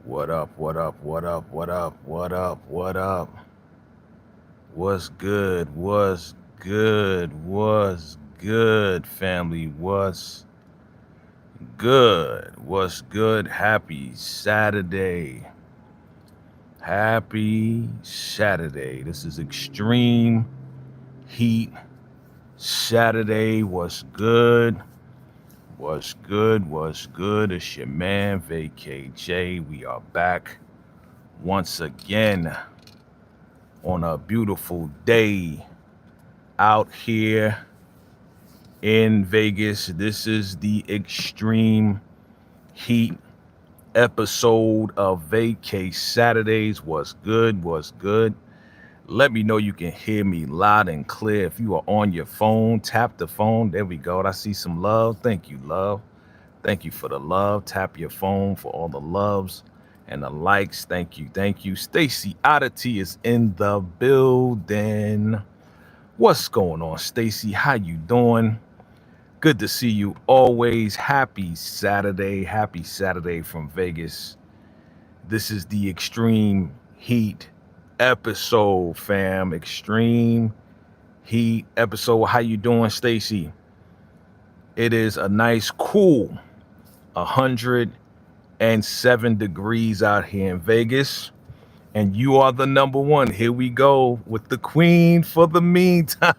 What up, what up, what up, what up, what up, what up? What's good? What's good? What's good, family? What's good? What's good? Happy Saturday. Happy Saturday. This is Extreme Heat Saturday. What's good? What's good? What's good? It's your man, VACAY-J. We are back once again on a beautiful day out here in Vegas. This is the Extreme Heat episode of Vacay Saturdays. What's good? What's good? Let me know you can hear me loud and clear. If you are on your phone, tap the phone. There we go. I see some love. Thank you, love. Thank you for the love. Tap your phone for all the loves and the likes. Thank you. Thank you. Stacy Oddity is in the building. What's going on, Stacy? How you doing? Good to see you always. Happy Saturday. Happy Saturday from Vegas. This is the Extreme Heat episode, fam. Extreme Heat episode. How you doing, Stacy? It is a nice, cool 107 degrees out here in Vegas. And you are the number one. Here we go with the queen for the meantime.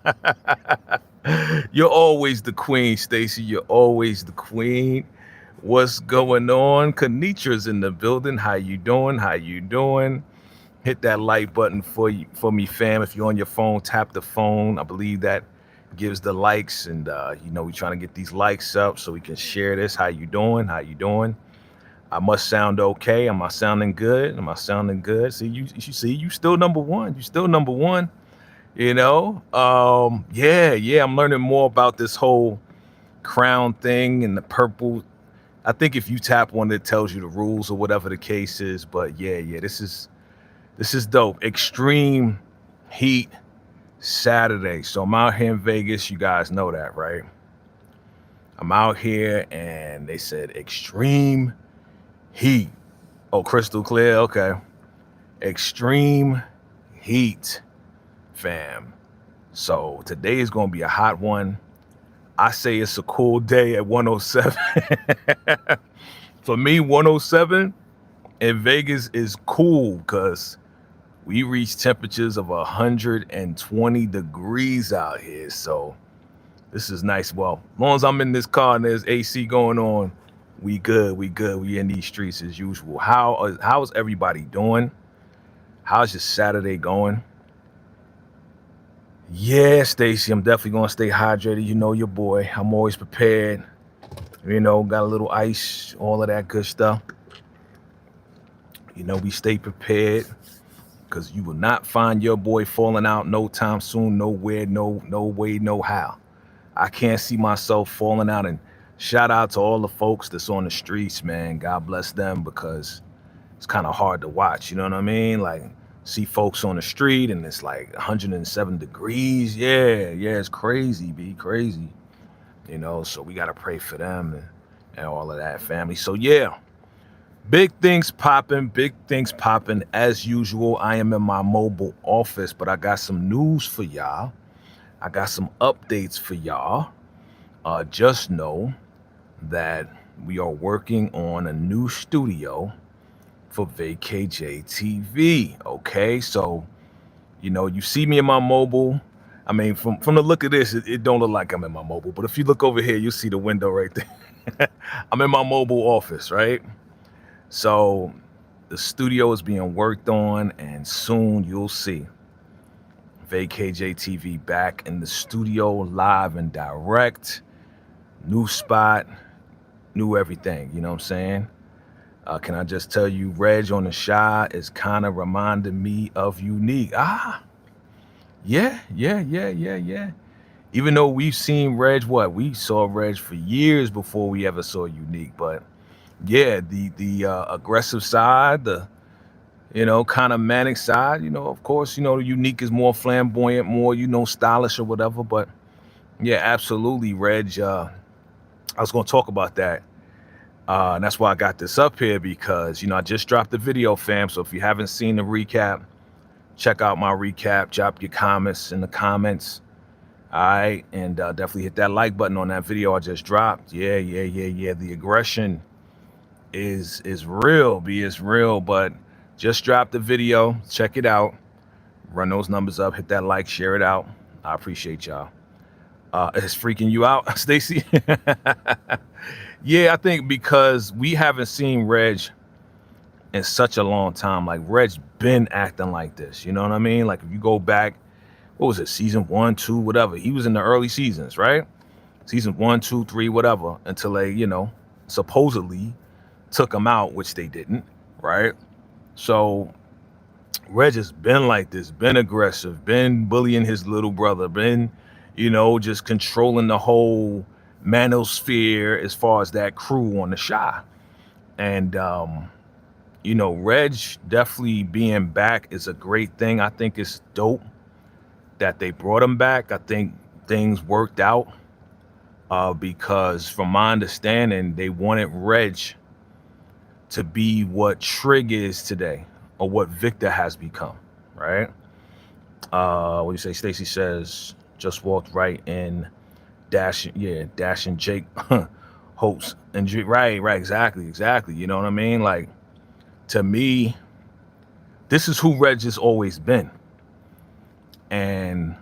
You're always the queen, Stacy. You're always the queen. What's going on? Kanitra's in the building. How you doing? How you doing? Hit that like button for me, fam. If you're on your phone, tap the phone. I believe that gives the likes, and we're trying to get these likes up so we can share this. How you doing? How you doing? I must sound okay. Am I sounding good? Am I sounding good? See, you see, you still number one. You still number one. Yeah. I'm learning more about this whole crown thing and the purple. I think if you tap one, it tells you the rules or whatever the case is. But yeah, this is dope. Extreme Heat Saturday. So I'm out here in Vegas. You guys know that, right? I'm out here, and they said Extreme Heat. Oh, crystal clear. Okay. Extreme Heat, fam. So today is going to be a hot one. I say it's a cool day at 107. For me, 107 in Vegas is cool because we reach temperatures of 120 degrees out here. So this is nice. Well, as long as I'm in this car and there's AC going on, we good. We in these streets as usual. How's everybody doing? How's your Saturday going? Yeah, Stacy, I'm definitely gonna stay hydrated. You know your boy. I'm always prepared. Got a little ice, all of that good stuff. We stay prepared because you will not find your boy falling out no time soon, nowhere, no way, no how. I can't see myself falling out. And shout out to all the folks that's on the streets, man. God bless them, because it's kind of hard to watch. You know what I mean? Like, see folks on the street and it's like 107 degrees. Yeah, it's crazy, crazy. So we got to pray for them and all of that, family. So yeah, big things popping as usual. I am in my mobile office, but I got some news for y'all. I got some updates for y'all. Just know that we are working on a new studio for VACAY-JayTV. Okay, so you see me in my mobile. I mean, from the look of this, it don't look like I'm in my mobile, but if you look over here, you'll see the window right there. I'm in my mobile office, right? So the studio is being worked on, and soon you'll see VACAY-JayTV back in the studio, live and direct. New spot, new everything. You know what I'm saying? Can I just tell you, Reg on the shot is kind of reminding me of Unique. Yeah. Even though we've seen Reg, we saw Reg for years before we ever saw Unique. But yeah, the aggressive side, the kind of manic side. Of course, Unique is more flamboyant, more stylish or whatever. But yeah, absolutely, Reg. I was going to talk about that. And that's why I got this up here, because, I just dropped the video, fam. So if you haven't seen the recap, check out my recap. Drop your comments in the comments. All right. And definitely hit that like button on that video I just dropped. Yeah. The aggression is real, B. It's real. But just dropped the video. Check it out. Run those numbers up. Hit that like. Share it out. I appreciate y'all. It's freaking you out, Stacy? Yeah, I think because we haven't seen Reg in such a long time. Like, Reg's been acting like this. You know what I mean? Like, if you go back, what was it, season 1, 2, whatever. He was in the early seasons, right? Season 1, 2, 3, whatever, until they, supposedly took him out, which they didn't, right? So Reg has been like this, been aggressive, been bullying his little brother, been, just controlling the whole manosphere as far as that crew on the Shy. And, Reg definitely being back is a great thing. I think it's dope that they brought him back. I think things worked out because from my understanding, they wanted Reg to be what Trig is today, or what Victor has become, right? What do you say? Stacy says, just walked right in. Dash and Jake hopes and Jake, right, exactly. You know what I mean? Like, to me, this is who Reg has always been, and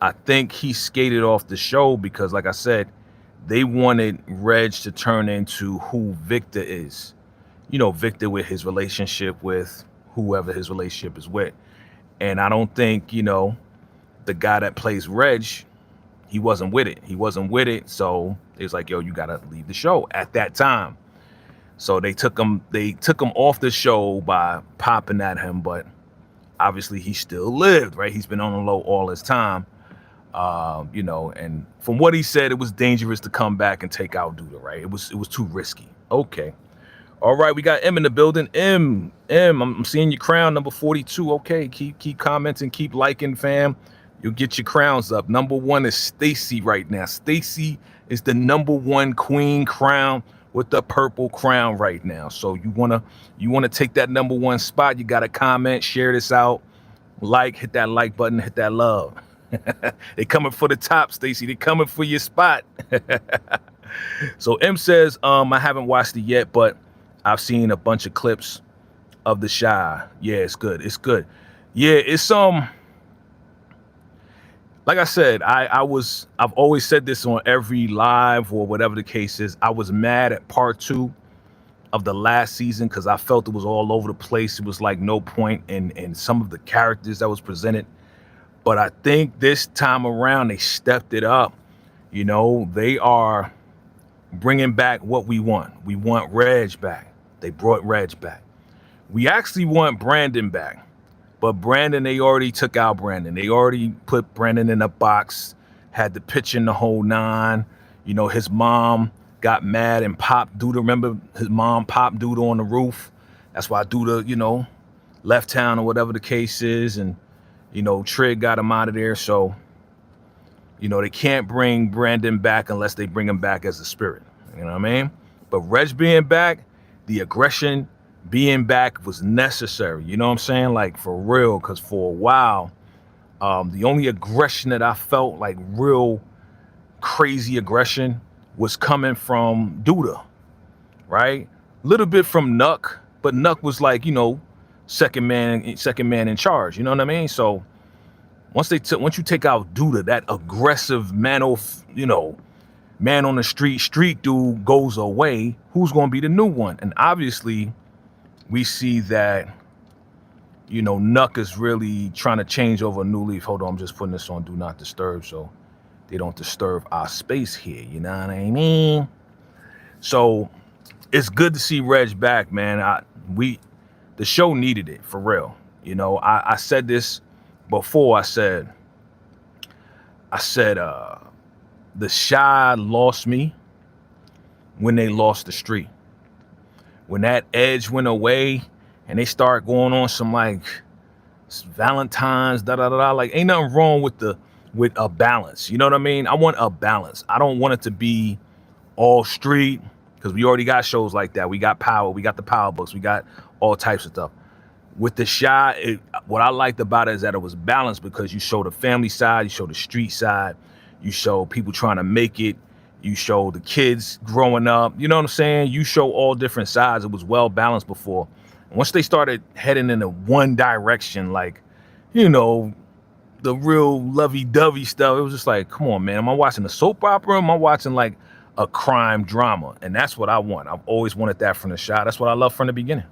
I think he skated off the show because, like I said, they wanted Reg to turn into who Victor is. Victor with his relationship with whoever his relationship is with, and I don't think the guy that plays Reg. He wasn't with it. So it was like, yo, you gotta leave the show at that time. So they took him off the show by popping at him, but obviously he still lived, right? He's been on the low all his time. And from what he said, it was dangerous to come back and take out Duda, right? It was too risky. Okay. All right, we got M in the building. M, I'm seeing your crown, number 42. Okay, keep commenting, keep liking, fam. You'll get your crowns up. Number 1 is Stacy right now. Stacy is the number 1 queen crown with the purple crown right now. So you wanna take that number 1 spot. You gotta comment, share this out, hit that like button, hit that love. They coming for the top, Stacy. They coming for your spot. So M says, I haven't watched it yet, but I've seen a bunch of clips of the Shy. Yeah, it's good. Yeah, it's like I said, I've always said this on every live or whatever the case is. I was mad at part 2 of the last season because I felt it was all over the place. It was like no point in some of the characters that was presented. But I think this time around they stepped it up. They are bringing back what we want. We want Reg back. They brought Reg back. We actually want Brandon back. But Brandon, they already took out Brandon. They already put Brandon in a box, had the pitch in the whole 9. His mom got mad and popped Duda. Remember, his mom popped Duda on the roof. That's why Duda, left town or whatever the case is. And, Trig got him out of there. So, they can't bring Brandon back unless they bring him back as a spirit. You know what I mean? But Reg being back, the aggression being back was necessary. You know what I'm saying? Like, for real, because for a while, the only aggression that I felt, like real crazy aggression, was coming from Duda, right? A little bit from Nuck, but Nuck was like, second man in charge. You know what I mean? So once you take out Duda, that aggressive man on the street dude goes away. Who's going to be the new one? And obviously, we see that, Nuck is really trying to change over a new leaf. Hold on, I'm just putting this on Do Not Disturb so they don't disturb our space here. You know what I mean? So it's good to see Reg back, man. The show needed it, for real. I said this before. I said the Shy lost me when they lost the street. When that edge went away and they start going on some like Valentine's, like ain't nothing wrong with a balance. You know what I mean? I want a balance. I don't want it to be all street, because we already got shows like that. We got Power, we got the Power Books, we got all types of stuff. With the Chi, what I liked about it is that it was balanced, because you show the family side, you show the street side, you show people trying to make it, you show the kids growing up, you know what I'm saying? You show all different sides. It was well balanced before. Once they started heading in one direction, like, you know, the real lovey-dovey stuff, it was just like, come on, man, am I watching a soap opera, or am I watching like a crime drama? And that's what I want. I've always wanted that from the Chi. That's what I love from the beginning.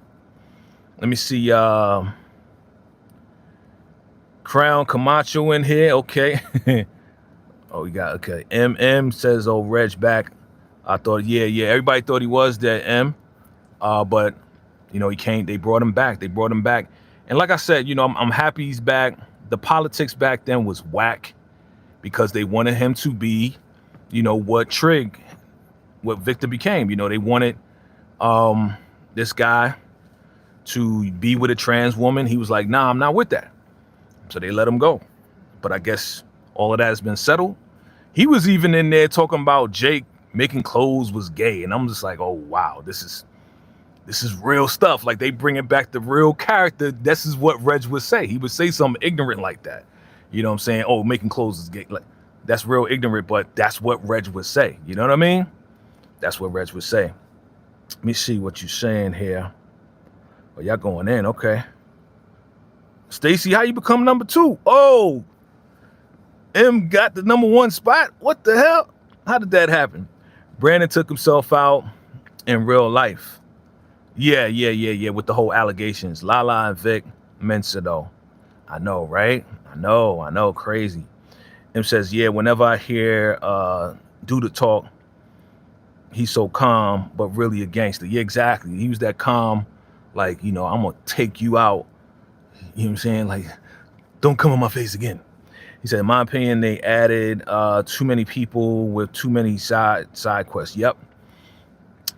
Let me see, Crown Camacho in here. Okay. Oh, we got, okay. MM says, oh, Reg back. I thought, yeah. Everybody thought he was dead, M. But, you know, he came. They brought him back. And like I said, you know, I'm happy he's back. The politics back then was whack, because they wanted him to be, you know, what Victor became. You know, they wanted this guy to be with a trans woman. He was like, nah, I'm not with that. So they let him go. But I guess all of that has been settled. He was even in there talking about Jake making clothes was gay. And I'm just like, oh, wow, this is real stuff. Like, they bringing back the real character. This is what Reg would say. He would say something ignorant like that. You know what I'm saying? Oh, making clothes is gay. Like, that's real ignorant, but that's what Reg would say. You know what I mean? That's what Reg would say. Let me see what you're saying here. Oh, y'all going in. Okay. Stacy, how you become number 2? Oh, M got the number 1 spot. What the hell? How did that happen? Brandon took himself out in real life. Yeah. With the whole allegations. Lala and Vic Mensa, though. I know, right? I know. Crazy. M says, yeah, whenever I hear Duda talk, he's so calm, but really a gangster. Yeah, exactly. He was that calm, like, you know, I'm going to take you out. You know what I'm saying? Like, don't come on my face again. He said, in my opinion, they added too many people with too many side quests. Yep.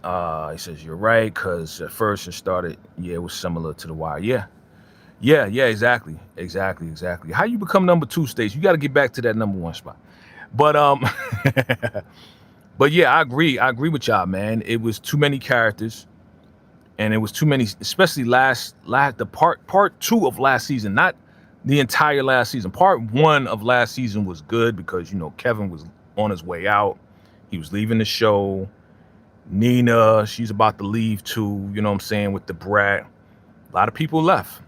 He says, you're right, because at first it started, it was similar to The Wire. Yeah, exactly. How you become number 2, Stace? You got to get back to that number 1 spot. But but yeah, I agree with y'all, man. It was too many characters, and it was too many, especially the part 2 of last season, not the entire last season. Part 1 of last season was good, because, you know, Kevin was on his way out. He was leaving the show. Nina, she's about to leave too, you know what I'm saying, with the brat. A lot of people left.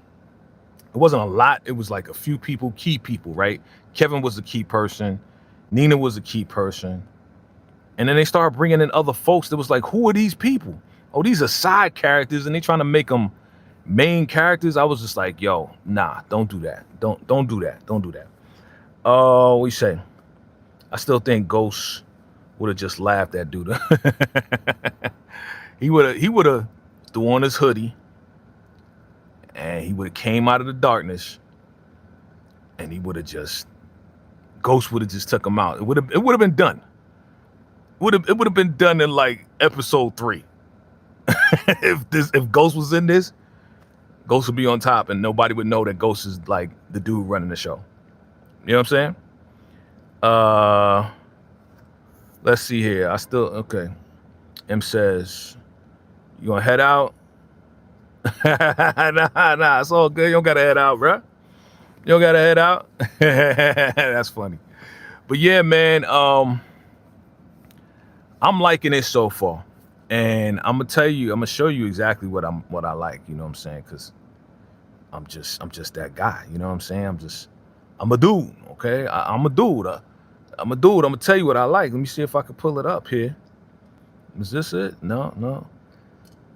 It wasn't a lot. It was like a few people, key people, right? Kevin was a key person. Nina was a key person. And then they started bringing in other folks that was like, who are these people? Oh, these are side characters, and they trying to make them main characters. I was just like, yo, nah, don't do that. Don't do that. Oh, we say, I still think Ghost would have just laughed at Duda. he would have threw on his hoodie, and he would have came out of the darkness, and Ghost would have just took him out. It would have been done. It would have been done in like episode 3. if Ghost was in this, Ghost would be on top, and nobody would know that Ghost is like the dude running the show. You know what I'm saying? Let's see here. Okay. M says, you gonna head out? Nah, it's all good. You don't gotta head out, bro. You don't gotta head out. That's funny. But yeah, man, I'm liking it so far. And I'm gonna show you exactly what I like, you know what I'm saying? Because I'm just that guy, you know what I'm saying? I'm a dude, okay? I'm a dude. I'm gonna tell you what I like. Let me see if I can pull it up here. Is this it? No.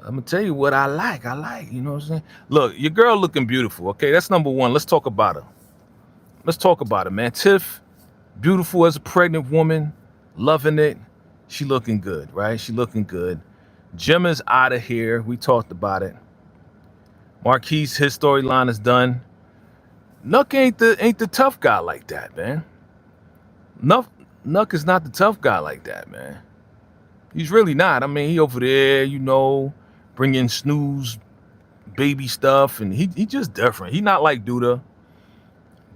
I'm gonna tell you what I like, you know what I'm saying? Look, your girl looking beautiful, okay? That's number 1. Let's talk about her. Man. Tiff, beautiful as a pregnant woman, loving it. She looking good, right? She looking good. Gemma's out of here. We talked about it. Marquise, his storyline is done. Nuck ain't the tough guy like that, man. Nuck is not the tough guy like that, man. He's really not. I mean, he over there, you know, bringing snooze baby stuff, and he just different. He not like Duda,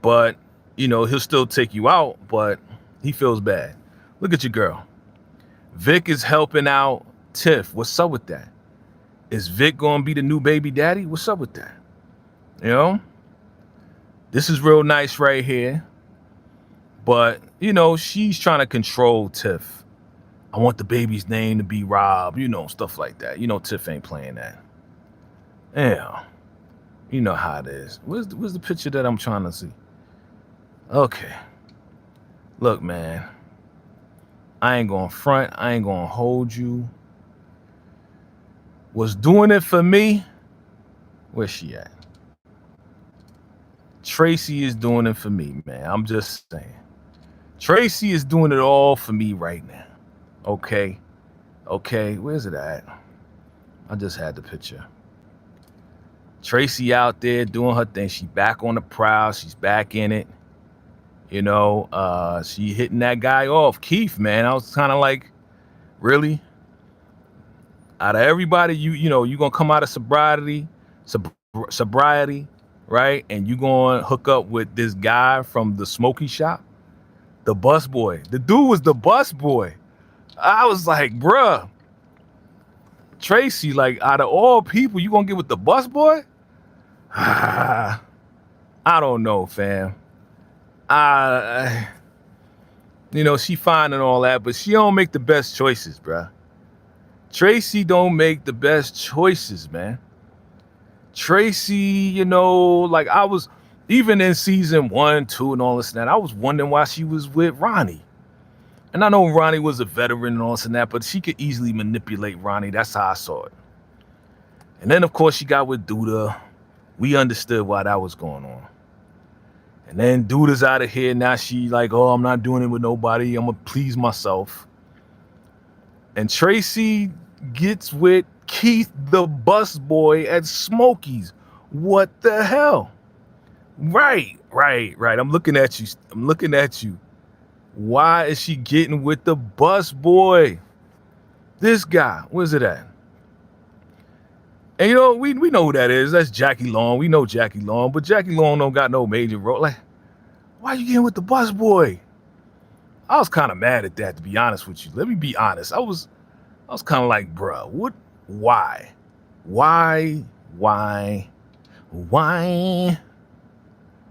but, you know, he'll still take you out, but he feels bad. Look at your girl. Vic is helping out Tiff, what's up with that? Is Vic gonna be the new baby daddy? What's up with that? You know, this is real nice right here. But, you know, she's trying to control Tiff. I want the baby's name to be Rob, you know, stuff like that. You know, Tiff ain't playing that. Yeah. You know how it is. Where's the picture that I'm trying to see? Okay. Look, man. I ain't gonna front. I ain't gonna hold you. Was doing it for me. Where's she at? Tracy is doing it for me, man. I'm just saying. Tracy is doing it all for me right now. Okay. Okay. Where's it at? I just had the picture. Tracy out there doing her thing. She back on the prowl. She's back in it. You know, she hitting that guy off. Keith, man. I was kind of like, really? Out of everybody, you know, you gonna come out of sobriety, right? And you gonna hook up with this guy from the smoky shop, the bus boy. The dude was the bus boy. I was like, bruh, Tracy, like, out of all people, you gonna get with the bus boy? I don't know, fam. You know, she fine and all that, but she don't make the best choices, bruh. Tracy don't make the best choices, man. Tracy, you know, like I was, even in season 1, 2, and all this and that, I was wondering why she was with Ronnie. And I know Ronnie was a veteran and all this and that, but she could easily manipulate Ronnie. That's how I saw it. And then, of course, she got with Duda. We understood why that was going on. And then Duda's out of here. Now she like, oh, I'm not doing it with nobody. I'm going to please myself. And Tracy gets with Keith, the bus boy at Smokies. What the hell? Right. I'm looking at you. Why is she getting with the bus boy? This guy, where's it at? And you know, we know who that is. That's Jackie Long. We know Jackie Long, but Jackie Long don't got no major role. Like, why are you getting with the bus boy? I was kind of mad at that, to be honest with you. Let me be honest. I was kind of like, bruh, what? Why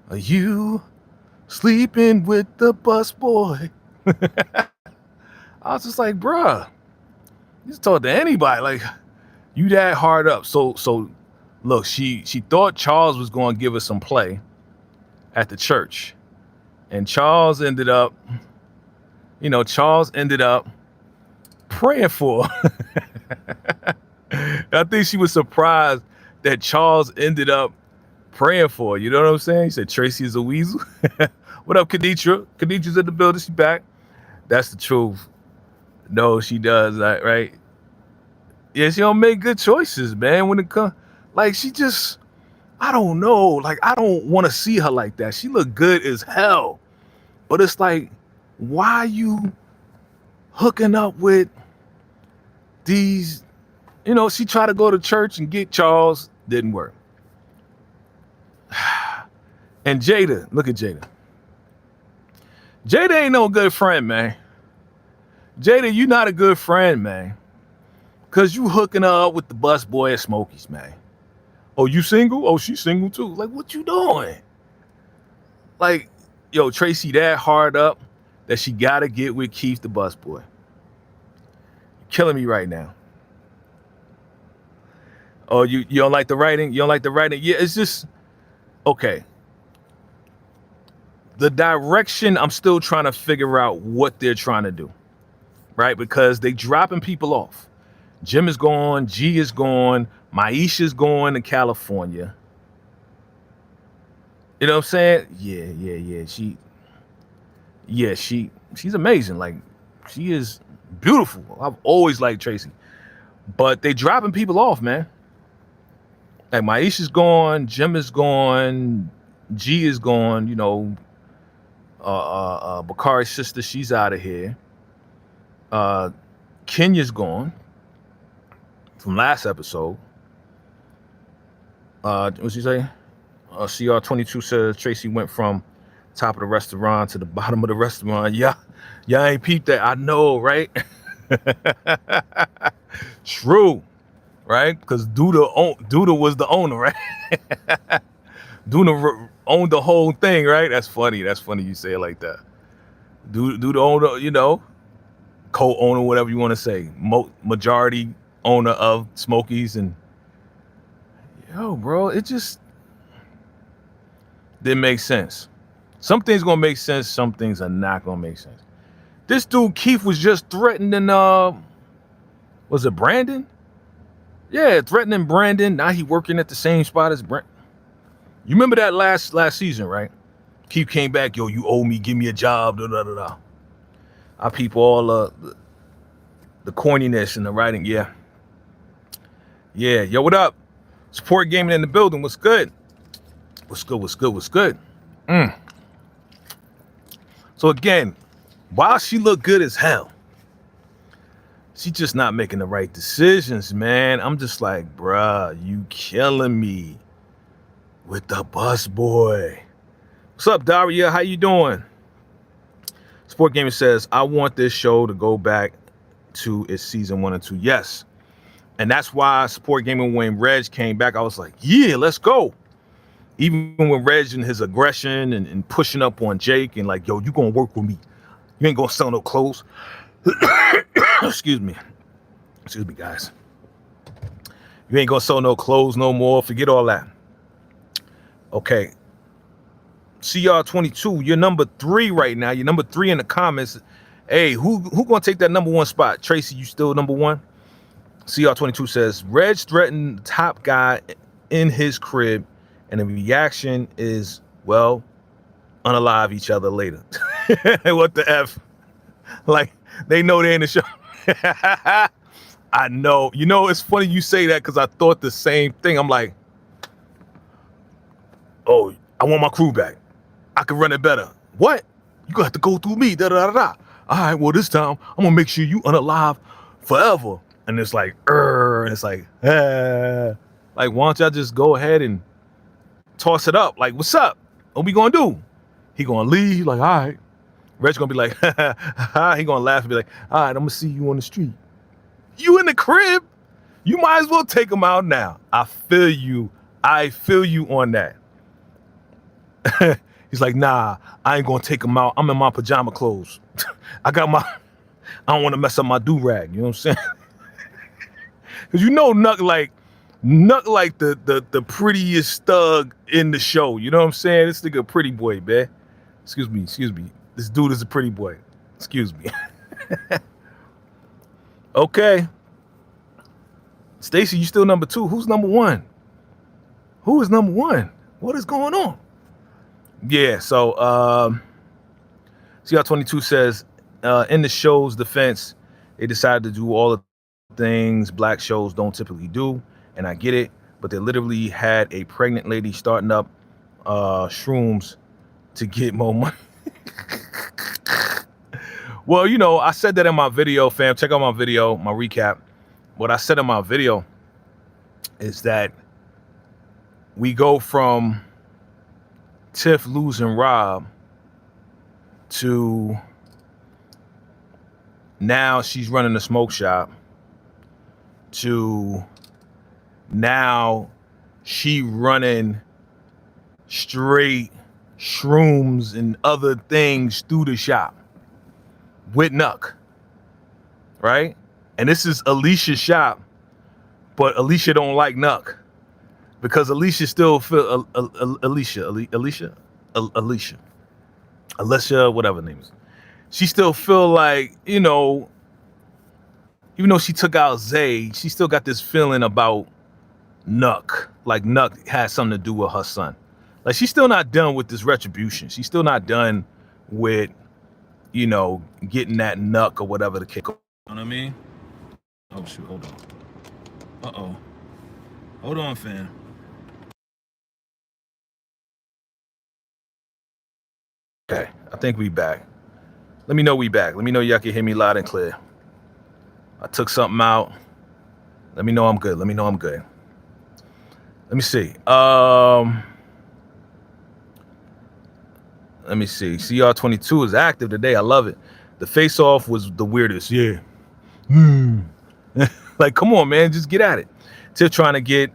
are you sleeping with the bus boy? I was just like, bruh, you just talk to anybody. Like, you that hard up. So look, she thought Charles was going to give her some play at the church. And Charles ended up praying for her. I think she was surprised that Charles ended up praying for her. You know what I'm saying? He said, Tracy is a weasel. What up, Kaditra? Kaditra's in the building. She back. That's the truth. No, she does, right? Yeah, she don't make good choices, man. When it comes, like, she just, I don't know. Like, I don't want to see her like that. She look good as hell. But it's like, why you hooking up with these, you know, she tried to go to church and get Charles, didn't work. And Jada, look at Jada. Jada ain't no good friend, man. Jada, you not a good friend, man. Cause you hooking her up with the bus boy at Smokies, man. Oh, you single? Oh, she's single too. Like, what you doing? Like, yo, Tracy that hard up that she gotta get with Keith the bus boy. You're killing me right now. Oh, you don't like the writing? You don't like the writing? Yeah, it's just okay. The direction, I'm still trying to figure out what they're trying to do. Right? Because they dropping people off. Jim is gone, G is gone, Maisha's going to California. You know what I'm saying? Yeah. She's amazing. Like, she is beautiful. I've always liked Tracy. But they dropping people off, man. Like, Maisha's gone, Jim is gone, G is gone, you know. Bakari's sister, she's out of here. Kenya's gone from last episode. What'd she say? CR22 says Tracy went from top of the restaurant to the bottom of the restaurant. Yeah, y'all ain't peeped that. I know, right? True, right? Because Duda was the owner, right? Duda owned the whole thing, right? That's funny. That's funny you say it like that. Duda owner, you know, co-owner, whatever you want to say, majority owner of Smokies. And yo, bro, it just didn't make sense. Some things gonna make sense, some things are not gonna make sense. This dude Keith was just threatening was it Brandon? Yeah, threatening Brandon. Now he working at the same spot as Brandon. You remember that last season, right? Keith came back, yo, you owe me, give me a job, da da da da. I peep all the corniness in the writing. Yeah, yo, what up? Support gaming in the building. What's good? What's good? So again, while she looked good as hell, she just not making the right decisions, man. I'm just like, bruh, you killing me with the bus boy. What's up, Daria? How you doing? Sport Gaming says, I want this show to go back to its season 1 and 2. Yes. And that's why Sport Gaming, when Reg came back, I was like, yeah, let's go. Even when Reg and his aggression and pushing up on Jake and like, yo, you gonna work with me. You ain't gonna sell no clothes. Excuse me, guys. You ain't gonna sell no clothes no more. Forget all that. Okay. CR22, you're number 3 right now. You're number 3 in the comments. Hey, who gonna take that number 1 spot? Tracy, you still number 1? CR22 says, Reg threatened the top guy in his crib, and the reaction is, well, unalive each other later. What the F? Like, they know they're in the show. I know. You know, it's funny you say that because I thought the same thing. I'm like, oh, I want my crew back. I can run it better. What? You gonna have to go through me. Da da da da. All right, well, this time I'm gonna make sure you unalive forever. And it's like, and it's like, like, why don't y'all just go ahead and toss it up? Like, what's up? What we gonna do? He gonna leave? Like, all right. Reg's gonna be like, he gonna laugh and be like, all right, I'm gonna see you on the street. You in the crib? You might as well take him out now. I feel you on that. He's like, nah, I ain't gonna take him out. I'm in my pajama clothes. I don't want to mess up my do-rag. You know what I'm saying? Because you know Nuck like the prettiest thug in the show. You know what I'm saying? This nigga a pretty boy, man. Excuse me. This dude is a pretty boy. Excuse me. Okay. Stacy, you still number 2. Who's number 1? Who is number 1? What is going on? Yeah, so CR22 says, in the show's defense, they decided to do all the things black shows don't typically do, and I get it, but they literally had a pregnant lady starting up shrooms to get more money. Well, you know, I said that in my video, fam. Check out my video, my recap. What I said in my video is that we go from Tiff losing Rob to now she's running a smoke shop to now she running straight shrooms and other things through the shop with Nuck, right? And this is Alicia's shop, but Alicia don't like Nuck because Alicia still feel Alicia, whatever the name is. She still feel like, you know, even though she took out Zay, she still got this feeling about Nuck, like Nuck has something to do with her son. Like, she's still not done with this retribution. She's still not done with, you know, getting that Nuck or whatever the case. You know what I mean? Oh, shoot, hold on. Uh-oh. Hold on, fam. Okay, I think we back. Let me know we back. Let me know y'all can hear me loud and clear. I took something out. Let me know I'm good. Let me know I'm good. Let me see. Let me see. CR22 is active today. I love it. The face-off was the weirdest. Yeah. Like, come on, man, just get at it. Tiff trying to get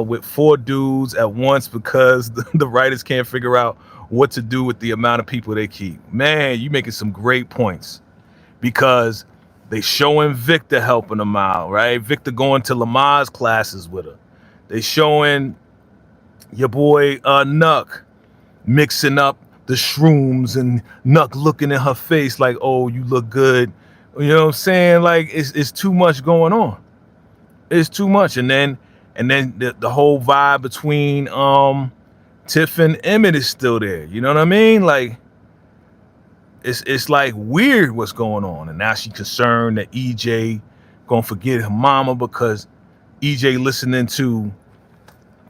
with 4 dudes at once because the writers can't figure out what to do with the amount of people they keep. Man, you making some great points because they showing Victor helping them out, right? Victor going to Lamar's classes with her. They showing your boy Nuck mixing up the shrooms and Nuck looking in her face like, oh, you look good. You know what I'm saying? Like it's too much going on. It's too much. And then the whole vibe between Tiff and Emmett is still there. You know what I mean? Like it's like weird what's going on. And now she's concerned that EJ gonna forget her mama because EJ listening to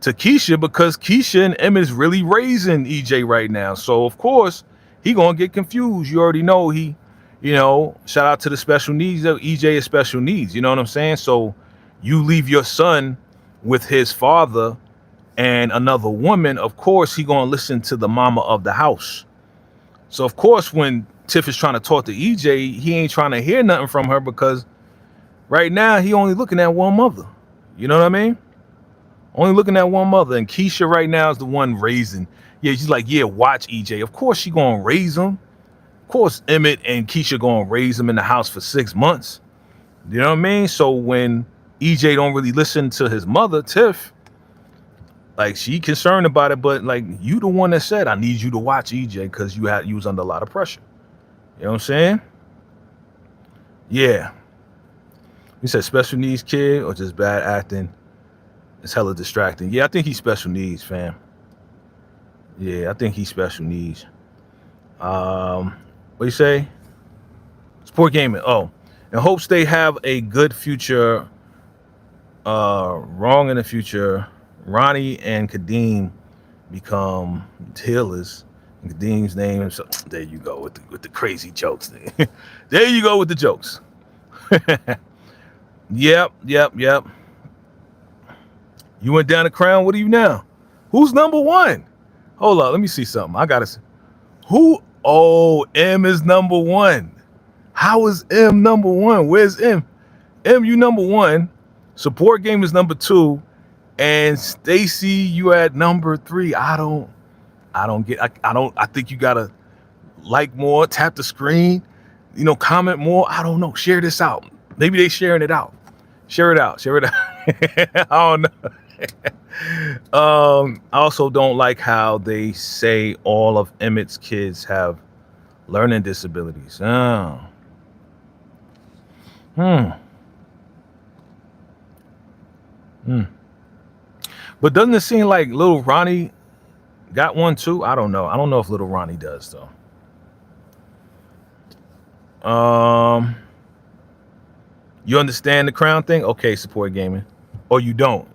Keisha, because Keisha and Emmett is really raising EJ right now. So of course he gonna get confused. You already know he, you know, shout out to the special needs. EJ is special needs. You know what I'm saying? So you leave your son with his father and another woman, of course he gonna listen to the mama of the house. So of course when Tiff is trying to talk to EJ, he ain't trying to hear nothing from her because right now he only looking at one mother. You know what I mean? Only looking at one mother. And Keisha right now is the one raising. Yeah, she's like, yeah, watch EJ. Of course she gonna raise him. Of course Emmett and Keisha gonna raise him in the house for 6 months. You know what I mean? So when EJ don't really listen to his mother, Tiff, like she concerned about it, but like you the one that said I need you to watch EJ because you was under a lot of pressure. You know what I'm saying? Yeah. You said special needs kid or just bad acting? It's hella distracting. Yeah, I think he's special needs, fam. Yeah, I think he's special needs. What do you say? Sport gaming. Oh, in hopes they have a good future. Wrong in the future. Ronnie and Kadeem become healers. And Kadeem's name. So there you go with the crazy jokes. There you go with the jokes. Yep. You went down the crown. What are you now? Who's number 1? Hold up. Let me see something. I gotta see. Who? Oh, M is number 1. How is M number 1? Where's M? M, you number 1. Support game is number 2. And Stacy, you at number 3. I think you gotta like more, tap the screen, you know, comment more. I don't know. Share this out. Maybe they sharing it out. Share it out. I don't know. I also don't like how they say all of Emmett's kids have learning disabilities. Oh. But doesn't it seem like little Ronnie got one too? I don't know. I don't know if little Ronnie does though. You understand the crown thing? Okay, support gaming. Or you don't.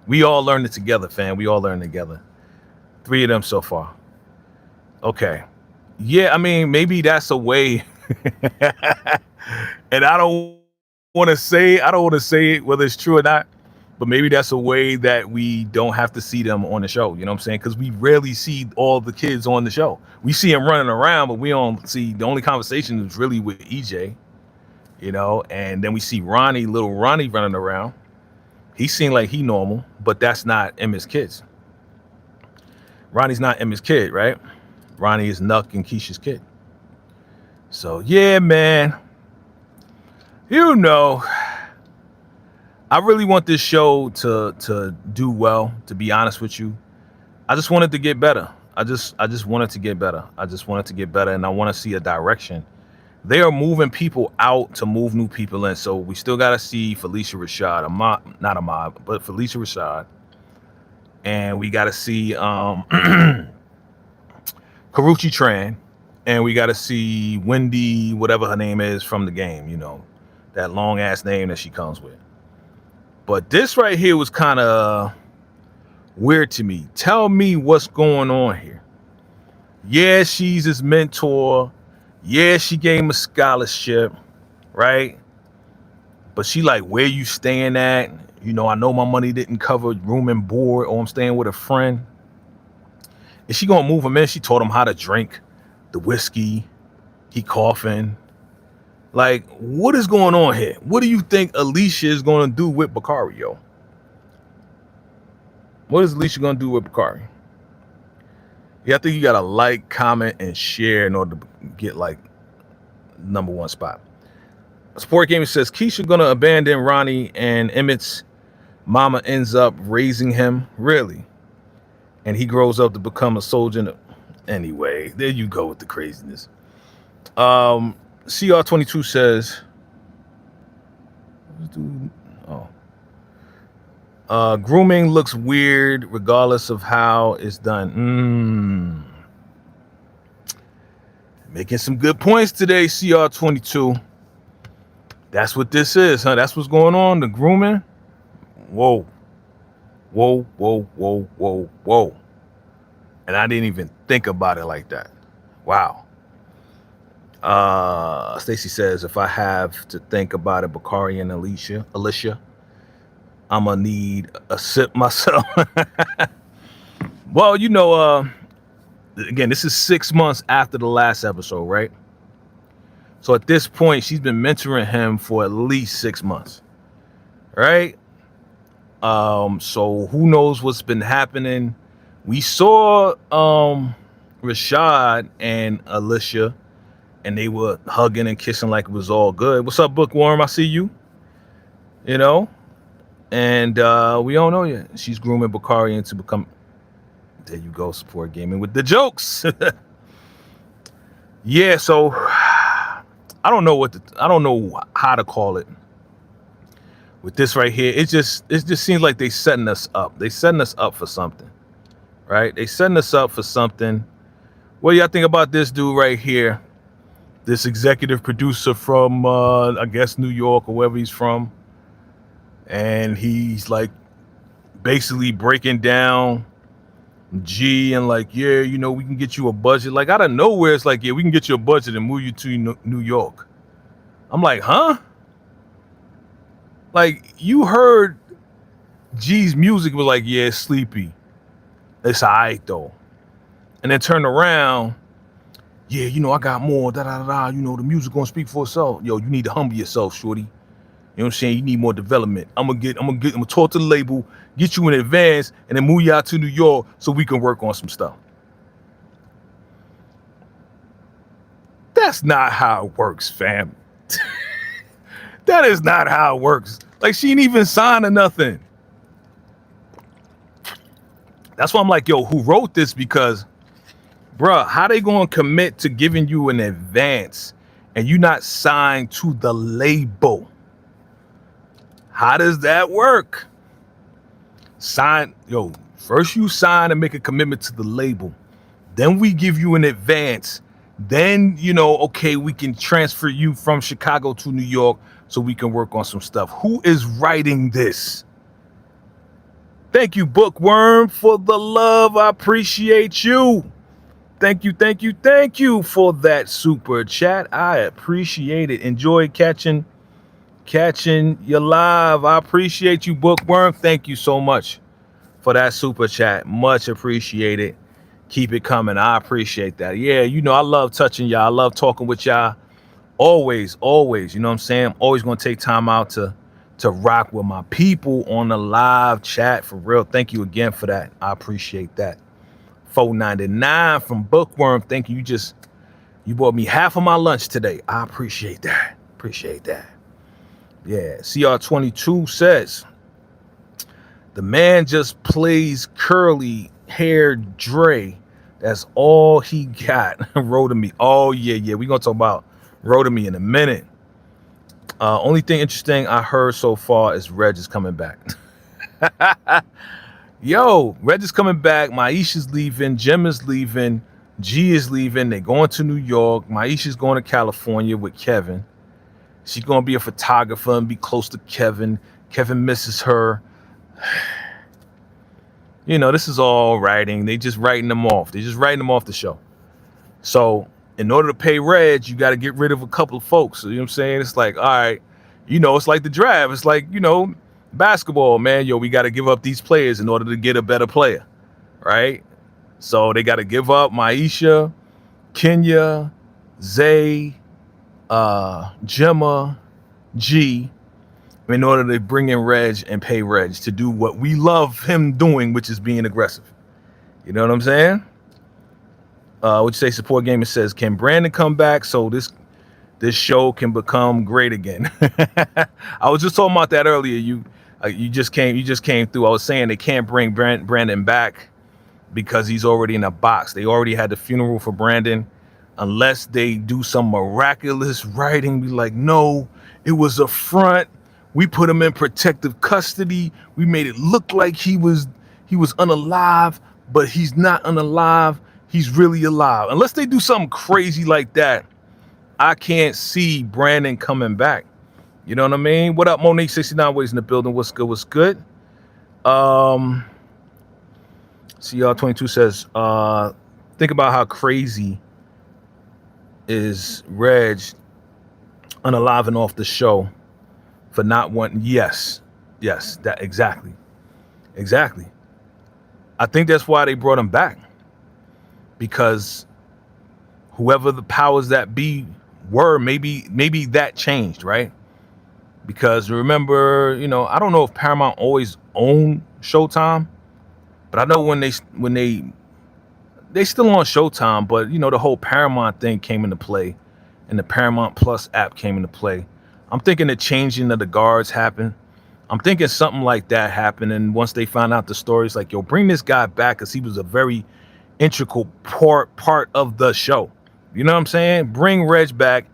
We all learned it together, fam. We all learned together. 3 of them so far. Okay. Yeah, I mean, maybe that's a way. And I don't want to say it whether it's true or not, but maybe that's a way that we don't have to see them on the show. You know what I'm saying? Because we rarely see all the kids on the show. We see them running around, but we don't see, the only conversation is really with EJ, you know, and then we see little Ronnie running around. He seemed like he normal, but that's not Emmett's kids. Ronnie's not Emmett's kid, right? Ronnie is Nuck and Keisha's kid. So yeah, man. You know, I really want this show to do well, to be honest with you. I just want it to get better. I just want it to get better. I just want it to get better, and I want to see a direction. They are moving people out to move new people in. So we still got to see Felicia Rashad, not Ahmad, but Felicia Rashad. And we got to see Karuchi Tran. And we got to see Wendy, whatever her name is from the game, you know, that long ass name that she comes with. But this right here was kind of weird to me. Tell me what's going on here. Yeah, she's his mentor. Yeah, she gave him a scholarship, right? But she like, where you staying at? You know, I know my money didn't cover room and board, or I'm staying with a friend. Is she gonna move him in? She taught him how to drink the whiskey. He coughing. Like, what is going on here? What do you think Alicia is going to do with Bakari, yo? What is Alicia going to do with Bakari? Yeah, I think you got to like, comment, and share in order to get, like, #1 spot. Sport Gaming says, Keisha going to abandon Ronnie and Emmett's mama ends up raising him. Really? And he grows up to become a soldier. Anyway, there you go with the craziness. CR22 says, grooming looks weird regardless of how it's done. Making some good points today, CR22. That's what this is, huh? That's what's going on, the grooming. Whoa. Whoa, whoa, whoa, whoa, whoa. And I didn't even think about it like that. Wow. Stacy says, if I have to think about it, Bakari and Alicia, I'm gonna need a sip myself. Well, you know, again, this is 6 months after the last episode, right? So at this point, she's been mentoring him for at least 6 months, right? So who knows what's been happening? We saw Rashad and Alicia, and they were hugging and kissing like it was all good. What's up, Bookworm? I see you. You know, and we don't know yet. She's grooming Bakari to become. There you go, Support Gaming with the jokes. Yeah, so I don't know I don't know how to call it. With this right here, it just seems like they setting us up. They setting us up for something, right? They setting us up for something. What do y'all think about this dude right here? This executive producer from, I guess, New York or wherever he's from. And he's like basically breaking down G and like, yeah, you know, we can get you a budget. Like out of nowhere, it's like, yeah, we can get you a budget and move you to New York. I'm like, huh? Like you heard G's music was like, yeah, it's sleepy. It's all right though. And then turn around. Yeah, you know, I got more, you know, the music gonna speak for itself. Yo, you need to humble yourself, shorty. You know what I'm saying? You need more development. I'm gonna talk to the label, get you in advance, and then move you out to New York so we can work on some stuff. That's not how it works, fam. That is not how it works. Like, she ain't even signed or nothing. That's why I'm like, yo, who wrote this? Because bruh, how they gonna commit to giving you an advance and you not signed to the label? How does that work? First you sign and make a commitment to the label. Then we give you an advance. Then, you know, okay, we can transfer you from Chicago to New York so we can work on some stuff. Who is writing this? Thank you, Bookworm, for the love. I appreciate you. Thank you for that super chat. I appreciate it. Enjoy catching you live. I appreciate you, Bookworm. Thank you so much for that super chat. Much appreciated. Keep it coming. I appreciate that. Yeah, you know, I love touching y'all. I love talking with y'all. Always, you know what I'm saying? I'm always going to take time out to rock with my people on the live chat. For real. Thank you again for that. I appreciate that. $4.99 from Bookworm. Thank you. You bought me half of my lunch today. I appreciate that. Yeah. CR22 says the man just plays curly hair Dre. That's all he got. Rodemy. Oh yeah. We're gonna talk about Rodemy in a minute. Only thing interesting I heard so far is Reg is coming back. Yo, Reg is coming back. Maisha's leaving. Jim is leaving. G is leaving. They're going to New York. Maisha's going to California with Kevin. She's going to be a photographer and be close to Kevin. Kevin misses her. You know, this is all writing. They just writing them off. They're just writing them off the show. So in order to pay Reg, you got to get rid of a couple of folks. So, you know what I'm saying? It's like, all right, you know, it's like the draft. It's like, you know, basketball, man. Yo, we got to give up these players in order to get a better player, right? So they got to give up Maisha, Kenya, Zay, Gemma, G, in order to bring in Reg and pay Reg to do what we love him doing, which is being aggressive. You know what I'm saying? What you say? Support Gamer says, can Brandon come back so this show can become great again? I was just talking about that earlier. You just came through. I was saying they can't bring Brandon back because he's already in a box. They already had the funeral for Brandon. Unless they do some miraculous writing, be like, no, it was a front. We put him in protective custody. We made it look like he was unalive, but he's not unalive. He's really alive. Unless they do something crazy like that, I can't see Brandon coming back. You know what I mean? What up, Monique? 69 Ways in the building. What's good? What's good? CR22 says, think about how crazy is Reg unaliving off the show for not wanting. Yes, that exactly. I think that's why they brought him back, because whoever the powers that be were, maybe that changed, right? Because remember, I don't know if Paramount always owned Showtime, but I know when they still on Showtime, but the whole Paramount thing came into play, and the Paramount Plus app came into play. I'm thinking the changing of the guards happened. I'm thinking something like that happened, and once they found out the stories, like, yo, bring this guy back because he was a very integral part of the show. You know what I'm saying? Bring Reg back.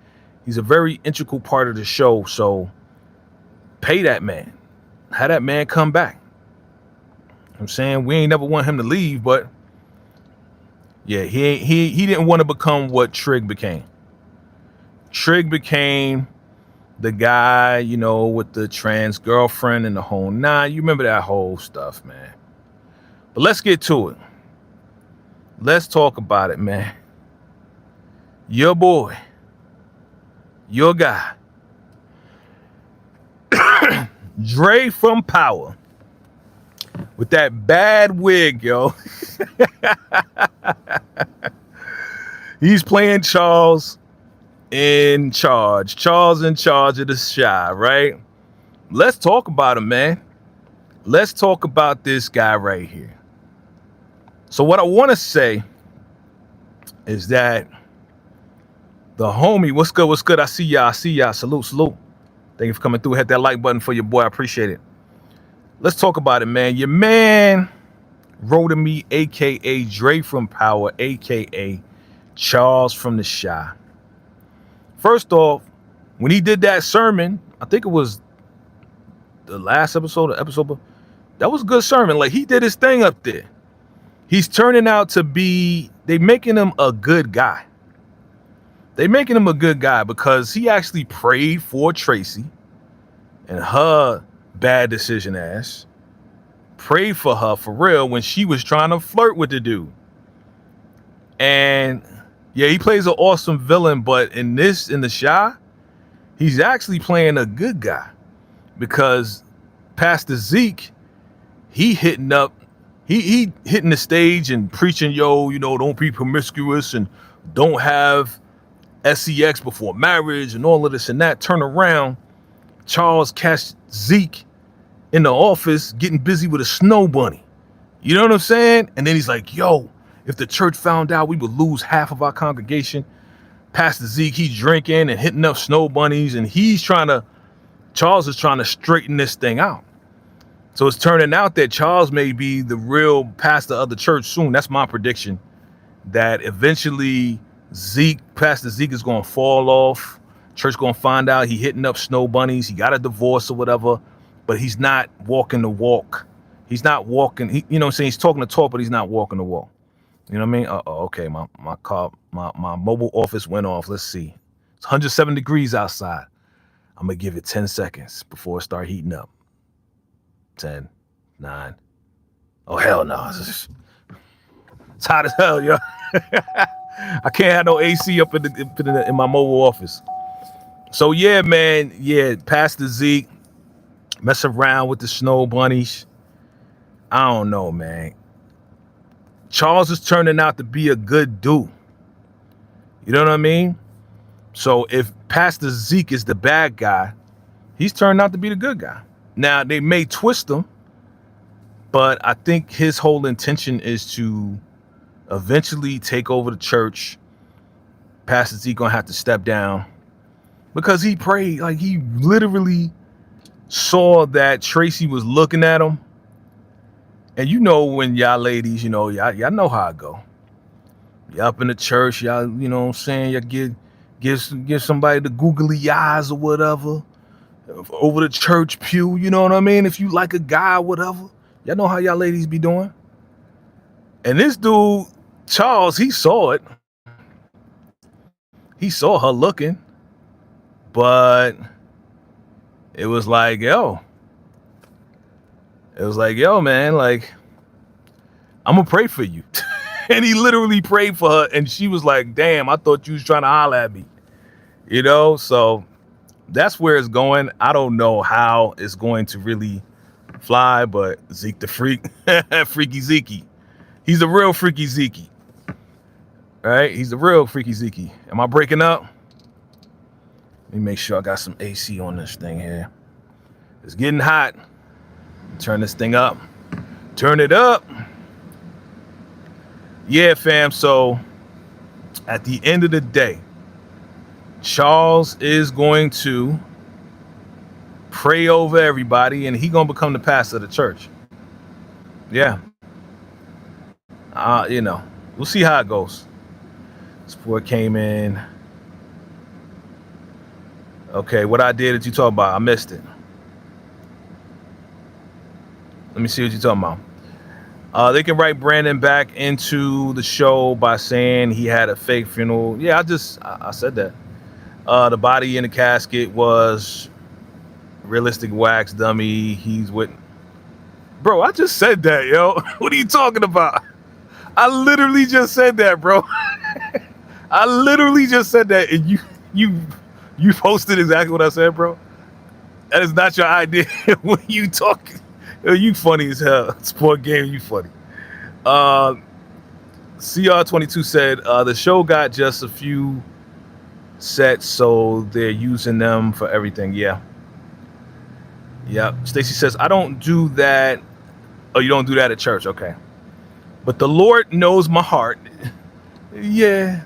He's a very integral part of the show, so pay that man. Have that man come back. I'm saying we ain't never want him to leave, but yeah, he didn't want to become what Trig became. Trig became the guy, with the trans girlfriend and the whole nine. You remember that whole stuff, man. But let's get to it. Let's talk about it, man. Your boy, your guy, Dre from Power, with that bad wig, yo. He's playing Charles in charge. Charles in charge of the Shy, right? Let's talk about him, man. Let's talk about this guy right here. So what I want to say is that the homie, what's good? I see y'all. Salute. Thank you for coming through. Hit that like button for your boy. I appreciate it. Let's talk about it, man. Your man wrote to me, a.k.a. Dre from Power, a.k.a. Charles from the Shy. First off, when he did that sermon, I think it was the last episode, that was a good sermon. Like, he did his thing up there. He's turning out to be, they making him a good guy. They making him a good guy because he actually prayed for Tracy and her bad decision ass. Prayed for her for real when she was trying to flirt with the dude. And yeah, he plays an awesome villain, but in the Shy, he's actually playing a good guy, because Pastor Zeke, he hitting the stage and preaching, yo, don't be promiscuous and don't have sex before marriage and all of this and that. Turn around, Charles catch Zeke in the office getting busy with a snow bunny. You know what I'm saying? And then he's like, yo, if the church found out, we would lose half of our congregation. Pastor Zeke, he's drinking and hitting up snow bunnies, and Charles is trying to straighten this thing out. So it's turning out that Charles may be the real pastor of the church soon. That's my prediction, that eventually Pastor Zeke is going to fall off. Church going to find out he hitting up snow bunnies. He got a divorce or whatever, but he's not walking the walk. He's not walking. You know what I'm saying? He's talking the talk, but he's not walking the walk. You know what I mean? Okay, my car, my mobile office went off. Let's see. It's 107 degrees outside. I'm going to give it 10 seconds before it start heating up. 10, 9. Oh, hell no. It's hot as hell, yo. I can't have no AC up in my mobile office. So, yeah, man. Yeah, Pastor Zeke, mess around with the snow bunnies. I don't know, man. Charles is turning out to be a good dude. You know what I mean? So if Pastor Zeke is the bad guy, he's turned out to be the good guy. Now, they may twist him, but I think his whole intention is to eventually take over the church. Pastor Zeke gonna have to step down because he prayed, like he literally saw that Tracy was looking at him. And you know, when y'all ladies, you know, y'all know how I go. You up in the church, y'all, you know what I'm saying, y'all give somebody the googly eyes or whatever over the church pew, you know what I mean? If you like a guy, whatever, y'all know how y'all ladies be doing. And this dude, Charles, he saw it. He saw her looking, but it was like, yo, man, like, I'm gonna pray for you. And he literally prayed for her, and she was like, damn, I thought you was trying to holler at me, you know? So that's where it's going. I don't know how it's going to really fly, but Zeke the freak, freaky Zeke. He's a real freaky Zeke. Right? He's a real freaky Zeke. Am I breaking up? Let me make sure I got some AC on this thing here. It's getting hot. Turn this thing up. Turn it up. Yeah, fam. So at the end of the day, Charles is going to pray over everybody, and he's gonna become the pastor of the church. Yeah. You know, we'll see how it goes. Support came in. Okay, what I did that you talk about, I missed it. Let me see what you're talking about. They can write Brandon back into the show by saying he had a fake funeral. Yeah, I said that. The body in the casket was realistic wax dummy. He's with. Bro, I just said that, yo. What are you talking about? I literally just said that, bro. I literally just said that, and you posted exactly what I said, bro. That is not your idea. When you talk, you funny as hell. Sport game, you funny. CR22 said the show got just a few sets, so they're using them for everything. Yeah. Stacy says, I don't do that. Oh, you don't do that at church. Okay. But the Lord knows my heart. Yeah.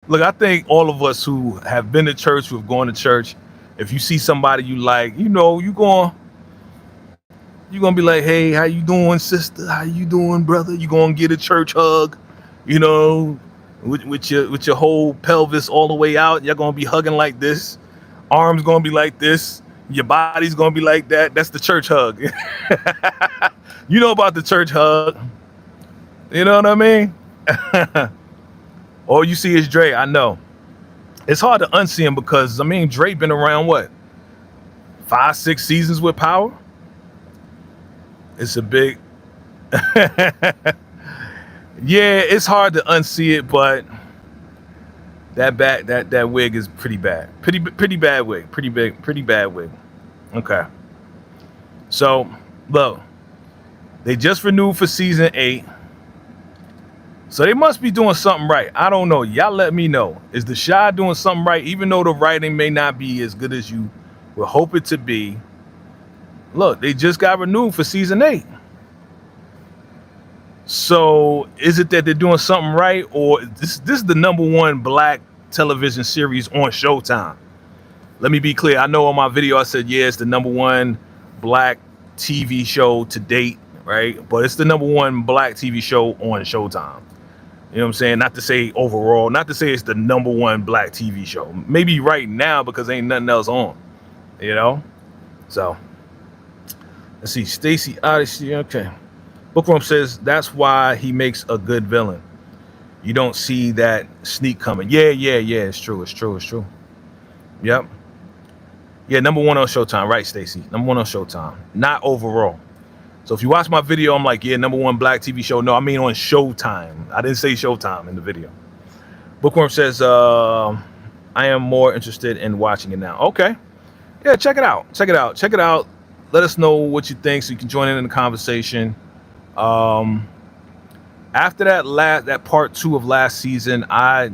Look, I think all of us who have been to church, who have gone to church, if you see somebody you like, you know, you're gonna be like, hey, how you doing, sister? How you doing, brother? You gonna get a church hug, you know, with your whole pelvis all the way out. You're gonna be hugging like this. Arms gonna be like this. Your body's gonna be like that. That's the church hug. You know about the church hug. You know what I mean? All you see is Dre. I know. It's hard to unsee him because, I mean, Dre been around, what, 5-6 seasons with Power? It's a big... Yeah, it's hard to unsee it, but that wig is pretty bad. Pretty bad wig. Pretty bad wig. Okay. So, look, they just renewed for season 8. So they must be doing something right. I don't know. Y'all let me know. Is the Chi doing something right? Even though the writing may not be as good as you would hope it to be. Look, they just got renewed for season 8. So is it that they're doing something right? Or this is the #1 black television series on Showtime? Let me be clear. I know on my video I said, yeah, it's the #1 black TV show to date, right? But it's the #1 black TV show on Showtime. You know what I'm saying? Not to say overall, not to say it's the #1 black TV show. Maybe right now because ain't nothing else on, you know? So, let's see. Stacy Odyssey, okay. Bookworm says that's why he makes a good villain. You don't see that sneak coming. Yeah. It's true. Yep. Yeah, #1 on Showtime. Right, Stacy? #1 on Showtime. Not overall. So if you watch my video, I'm like, yeah, #1 black TV show. No, I mean on Showtime. I didn't say Showtime in the video. Bookworm says, I am more interested in watching it now. Okay. Yeah, check it out. Let us know what you think so you can join in the conversation. After that part 2 of last season, I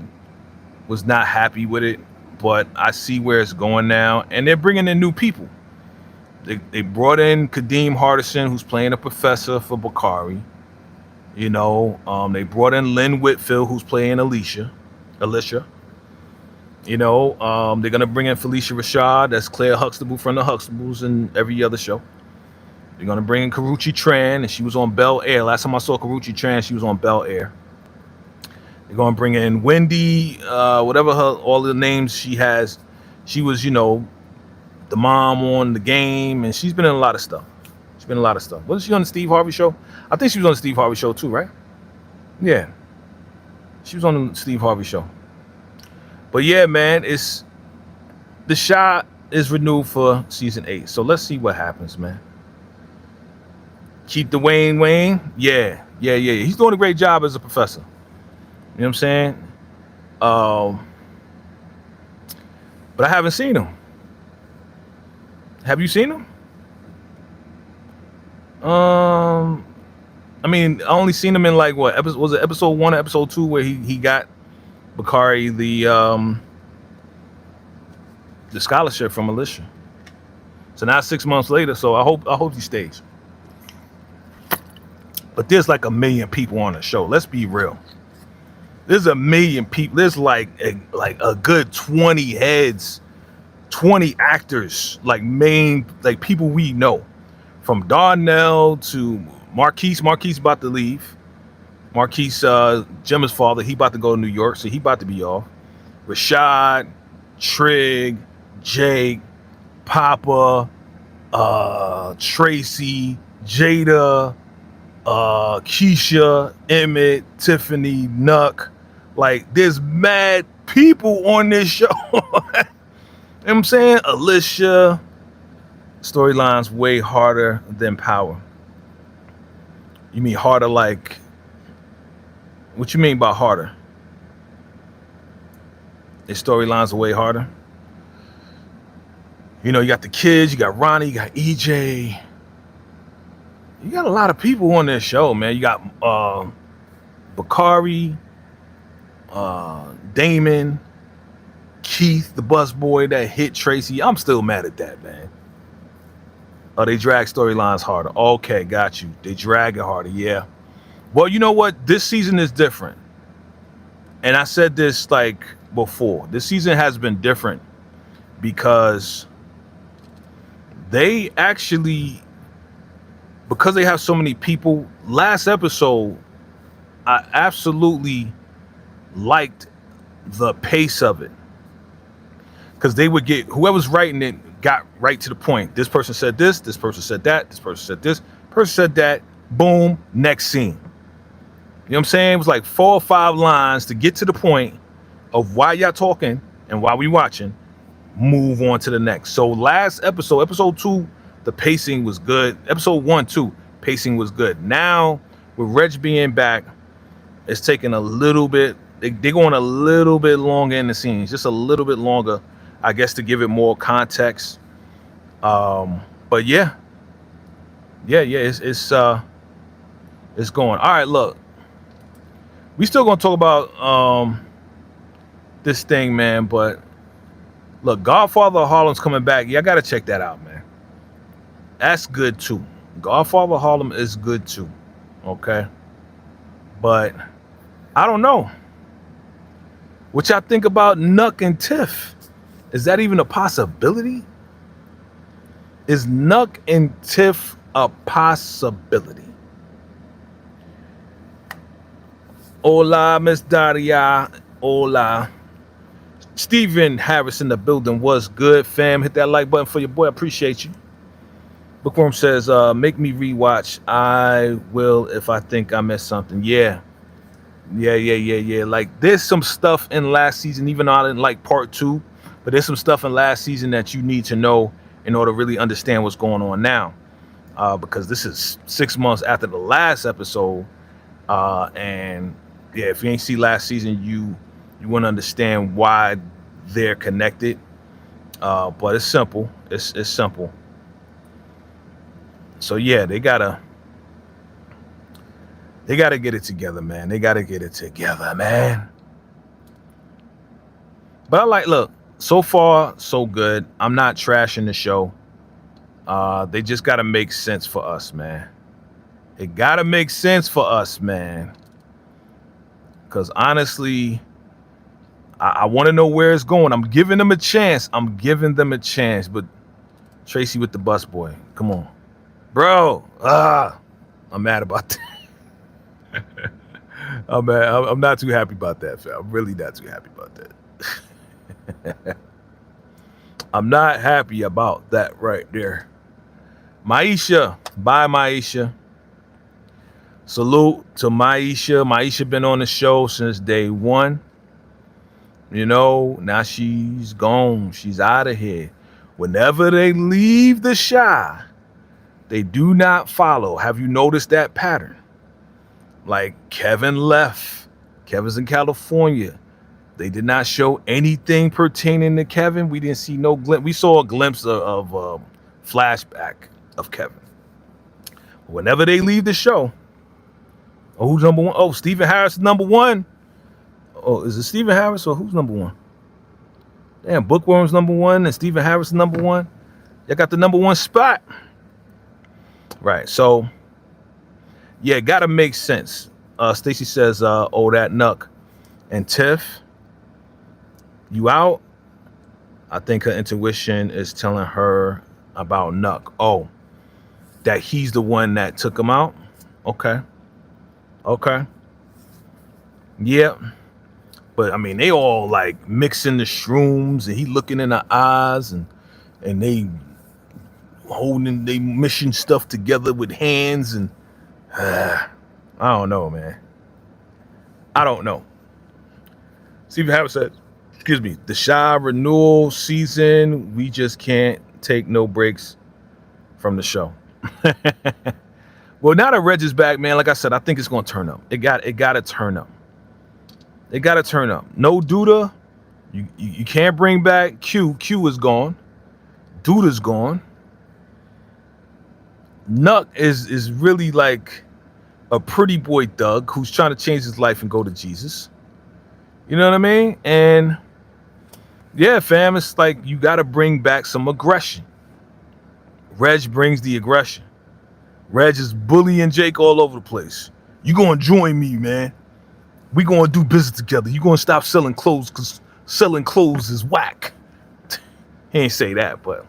was not happy with it. but I see where it's going now, and they're bringing in new people. They brought in Kadeem Hardison, who's playing a professor for Bakari. You know, they brought in Lynn Whitfield, who's playing Alicia. You know, they're gonna bring in Felicia Rashad, that's Claire Huxtable from the Huxtables and every other show. They're gonna bring in Karuchi Tran, and she was on Bel Air. Last time I saw Karuchi Tran, she was on Bel Air. They're gonna bring in Wendy, whatever all the names she has. She was, you know, the mom on The Game, and she's been in a lot of stuff. Wasn't she on the Steve Harvey show? I think she was on the Steve Harvey show too, right? Yeah, she was on the Steve Harvey show. But yeah, man, the shot is renewed for season 8. So let's see what happens, man. Keep the Wayne. Yeah. He's doing a great job as a professor. You know what I'm saying? But I haven't seen him. Have you seen him? I mean, I only seen him in like what episode was it? Episode 1 or episode 2 where he got Bakari the scholarship from Alicia. So now 6 months later, so I hope he stays. But there's like 1 million people on the show. Let's be real. There's 1 million people. There's like a good 20 heads, 20 actors, like people we know. From Darnell to Marquise. Marquise about to leave. Marquise, Gemma's father, he about to go to New York, so he about to be off. Rashad, Trig, Jake, Papa, Tracy, Jada, Keisha, Emmett, Tiffany, Nuck. Like, there's mad people on this show. You know what I'm saying? Alicia. Storyline's way harder than Power. You mean harder like... What you mean by harder? Their storylines are way harder. You know, you got the kids, you got Ronnie, you got EJ. You got a lot of people on this show, man. You got Bakari, Damon, Keith, the busboy that hit Tracy. I'm still mad at that, man. Oh, they drag storylines harder. Okay, got you. They drag it harder, yeah. Well, you know what? This season is different. And I said this like before. This season has been different because they actually, because they have so many people, last episode, I absolutely liked the pace of it. Because they would get, whoever's writing it got right to the point. This person said this person said that, this person said this, person said that, boom, next scene. You know what I'm saying? It was like 4 or 5 lines to get to the point of why y'all talking and why we watching, move on to the next. So last episode, episode 2, the pacing was good. Episode 1, 2, pacing was good. Now, with Reg being back, it's taking a little bit, they're going a little bit longer in the scenes, just a little bit longer, I guess, to give it more context. But yeah, it's going. All right, look, we still gonna talk about this thing, man. But look, Godfather of Harlem's coming back. Yeah, I gotta check that out, man. That's good too. Godfather of Harlem is good too. Okay, but I don't know what y'all think about Nuck and Tiff. Is that even a possibility? Is Nuck and Tiff a possibility? Hola, Miss Daria. Hola. Steven Harris in the building. Was good, fam. Hit that like button for your boy. I appreciate you. Bookworm says, make me rewatch. I will if I think I missed something. Yeah. Like, there's some stuff in last season, even though I didn't like part 2. But there's some stuff in last season that you need to know in order to really understand what's going on now. Because this is 6 months after the last episode. And yeah, if you ain't see last season, you wouldn't understand why they're connected. But it's simple. It's simple. So yeah, they gotta get it together, man. They gotta get it together, man. But look, So far, so good. I'm not trashing the show. They just got to make sense for us, man. It got to make sense for us, man. Because honestly, I want to know where it's going. I'm giving them a chance. But Tracy with the bus boy. Come on. Bro. I'm mad about that. I'm mad. I'm not too happy about that, fam. I'm really not too happy about that. I'm not happy about that right there. Maisha. Bye, Maisha. Salute to Maisha. Maisha been on the show since day one. You know, now she's gone. She's out of here. Whenever they leave the Shy, they do not follow. Have you noticed that pattern? Like Kevin left. Kevin's in California. They did not show anything pertaining to Kevin. We didn't see no glimpse. We saw a glimpse of flashback of Kevin. Whenever they leave the show, oh, who's number one? Oh, Stephen Harris is number one. Oh, is it Stephen Harris or who's number one? Damn, Bookworm's number one and Stephen Harris is number one. Y'all got the number one spot. Right, so yeah, it gotta make sense. Stacy says, oh, that Nuck. And Tiff, you out? I think her intuition is telling her about Nuck. Oh, that he's the one that took him out? Okay. Yeah. But I mean, they all like mixing the shrooms and he looking in the eyes and they holding, they mishing stuff together with hands and I don't know, man. I don't know. Stephen Harris said, excuse me, the Shy renewal season, we just can't take no breaks from the show. Well, now that Reggie's back, man, like I said, I think it's gonna turn up. It got to turn up. It got to turn up. No Duda. You can't bring back Q. Q is gone. Duda's gone. Nuck is really like a pretty boy thug who's trying to change his life and go to Jesus. You know what I mean? And yeah, fam, it's like you got to bring back some aggression. Reg brings the aggression. Reg is bullying Jake all over the place. You gonna join me, man. We gonna do business together. You gonna stop selling clothes because selling clothes is whack. He ain't say that, but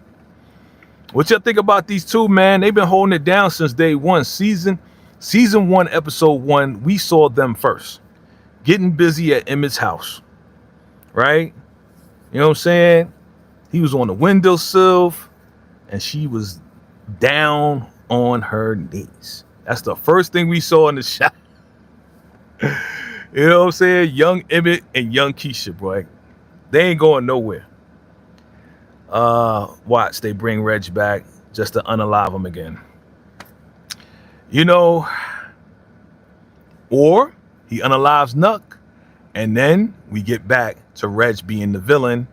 what y'all think about these two, man? They've been holding it down since day one. Season 1, episode 1, we saw them first. Getting busy at Emmett's house. Right? You know what I'm saying? He was on the windowsill and she was down on her knees. That's the first thing we saw in the shot. You know what I'm saying? Young Emmett and young Keisha, boy. They ain't going nowhere. Watch, they bring Reg back just to unalive him again. You know, or he unalives Nuck, and then we get back to Reg being the villain,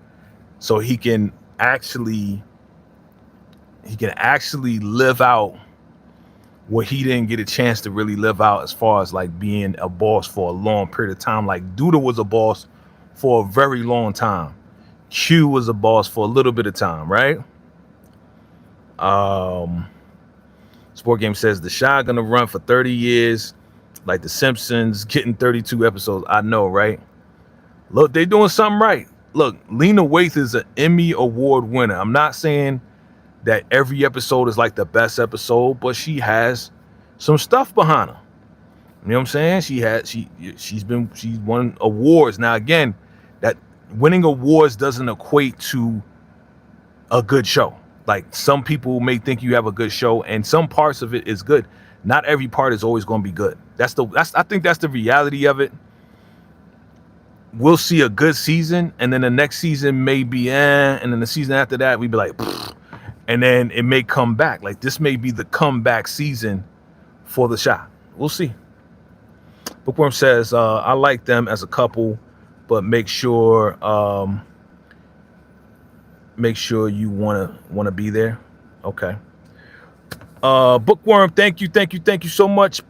so he can actually live out what he didn't get a chance to really live out as far as like being a boss for a long period of time. Like Duda was a boss for a very long time. Q was a boss for a little bit of time, right? Sport Game says the Shy gonna run for 30 years, like the Simpsons getting 32 episodes. I know, right? Look, they doing something right. Look, Lena Waithe is an Emmy Award winner. I'm not saying that every episode is like the best episode, but she has some stuff behind her. You know what I'm saying? She's won awards. Now again, that winning awards doesn't equate to a good show. Like some people may think you have a good show and some parts of it is good. Not every part is always going to be good. I think that's the reality of it. We'll see a good season and then the next season may be and then the season after that we'd be like pfft. And then it may come back. Like this may be the comeback season for the Shy. We'll see. Bookworm says, I like them as a couple, but make sure you wanna be there. Okay. Bookworm, thank you so much.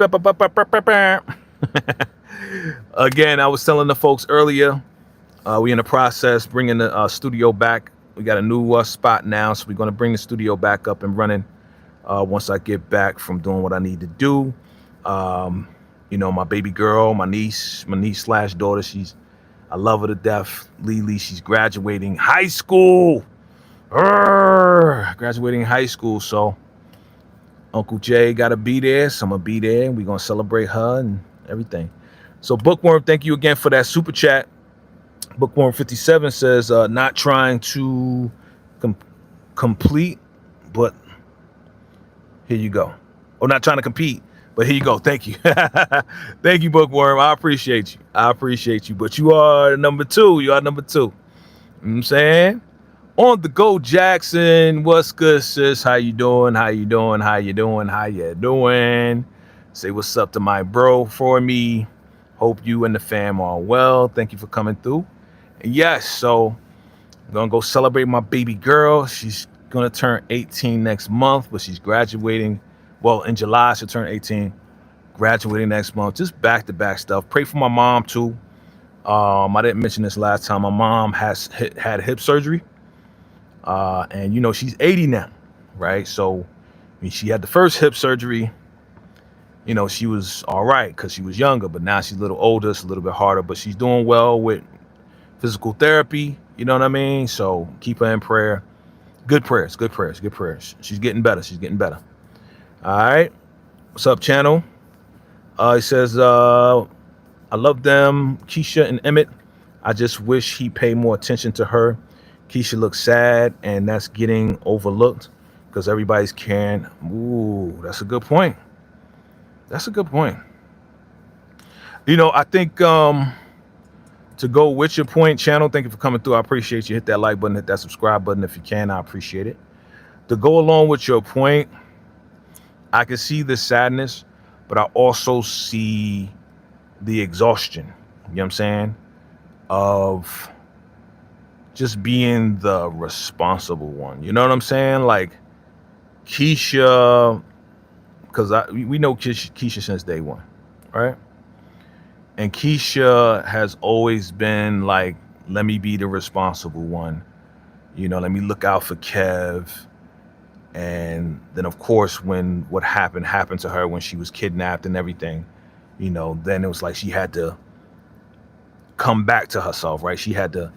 Again, I was telling the folks earlier, We in the process bringing the studio back. We got a new spot now, so we're going to bring the studio back up and running once I get back from doing what I need to do. You know, my baby girl, my niece slash daughter, I love her to death. Lily, she's graduating high school. Graduating high school, so Uncle Jay got to be there, so I'm going to be there, and we're going to celebrate her and everything. So Bookworm, thank you again for that super chat. Bookworm 57 says, not trying to complete, but here you go. Or not trying to compete, but here you go. Thank you. Thank you, Bookworm. I appreciate you. But you are number 2. You are number 2. You know what I'm saying? On the go, Jackson. What's good, sis? How you doing? Say what's up to my bro for me. Hope you and the fam are well. Thank you for coming through. And yes, so I'm going to go celebrate my baby girl. She's going to turn 18 next month, but she's graduating. Well, in July, she'll turn 18. Graduating next month. Just back-to-back stuff. Pray for my mom, too. I didn't mention this last time. My mom had hip surgery. And, you know, she's 80 now, right? So, I mean, she had the first hip surgery. You know, she was all right because she was younger, but now she's a little older. It's a little bit harder, but she's doing well with physical therapy. You know what I mean? So keep her in prayer. Good prayers. She's getting better. All right. What's up, channel? He says, I love them, Keisha and Emmett. I just wish he paid more attention to her. Keisha looks sad, and that's getting overlooked because everybody's caring. Ooh, that's a good point. You know, I think to go with your point, channel, thank you for coming through. I appreciate you. Hit that like button, hit that subscribe button if you can. I appreciate it. To go along with your point, I can see the sadness, but I also see the exhaustion, you know what I'm saying, of just being the responsible one. You know what I'm saying? Like Keisha, because we know Keisha since day one, right? And Keisha has always been like, let me be the responsible one. You know, let me look out for Kev. And then, of course, when what happened to her when she was kidnapped and everything, you know, then it was like she had to come back to herself, right? She had to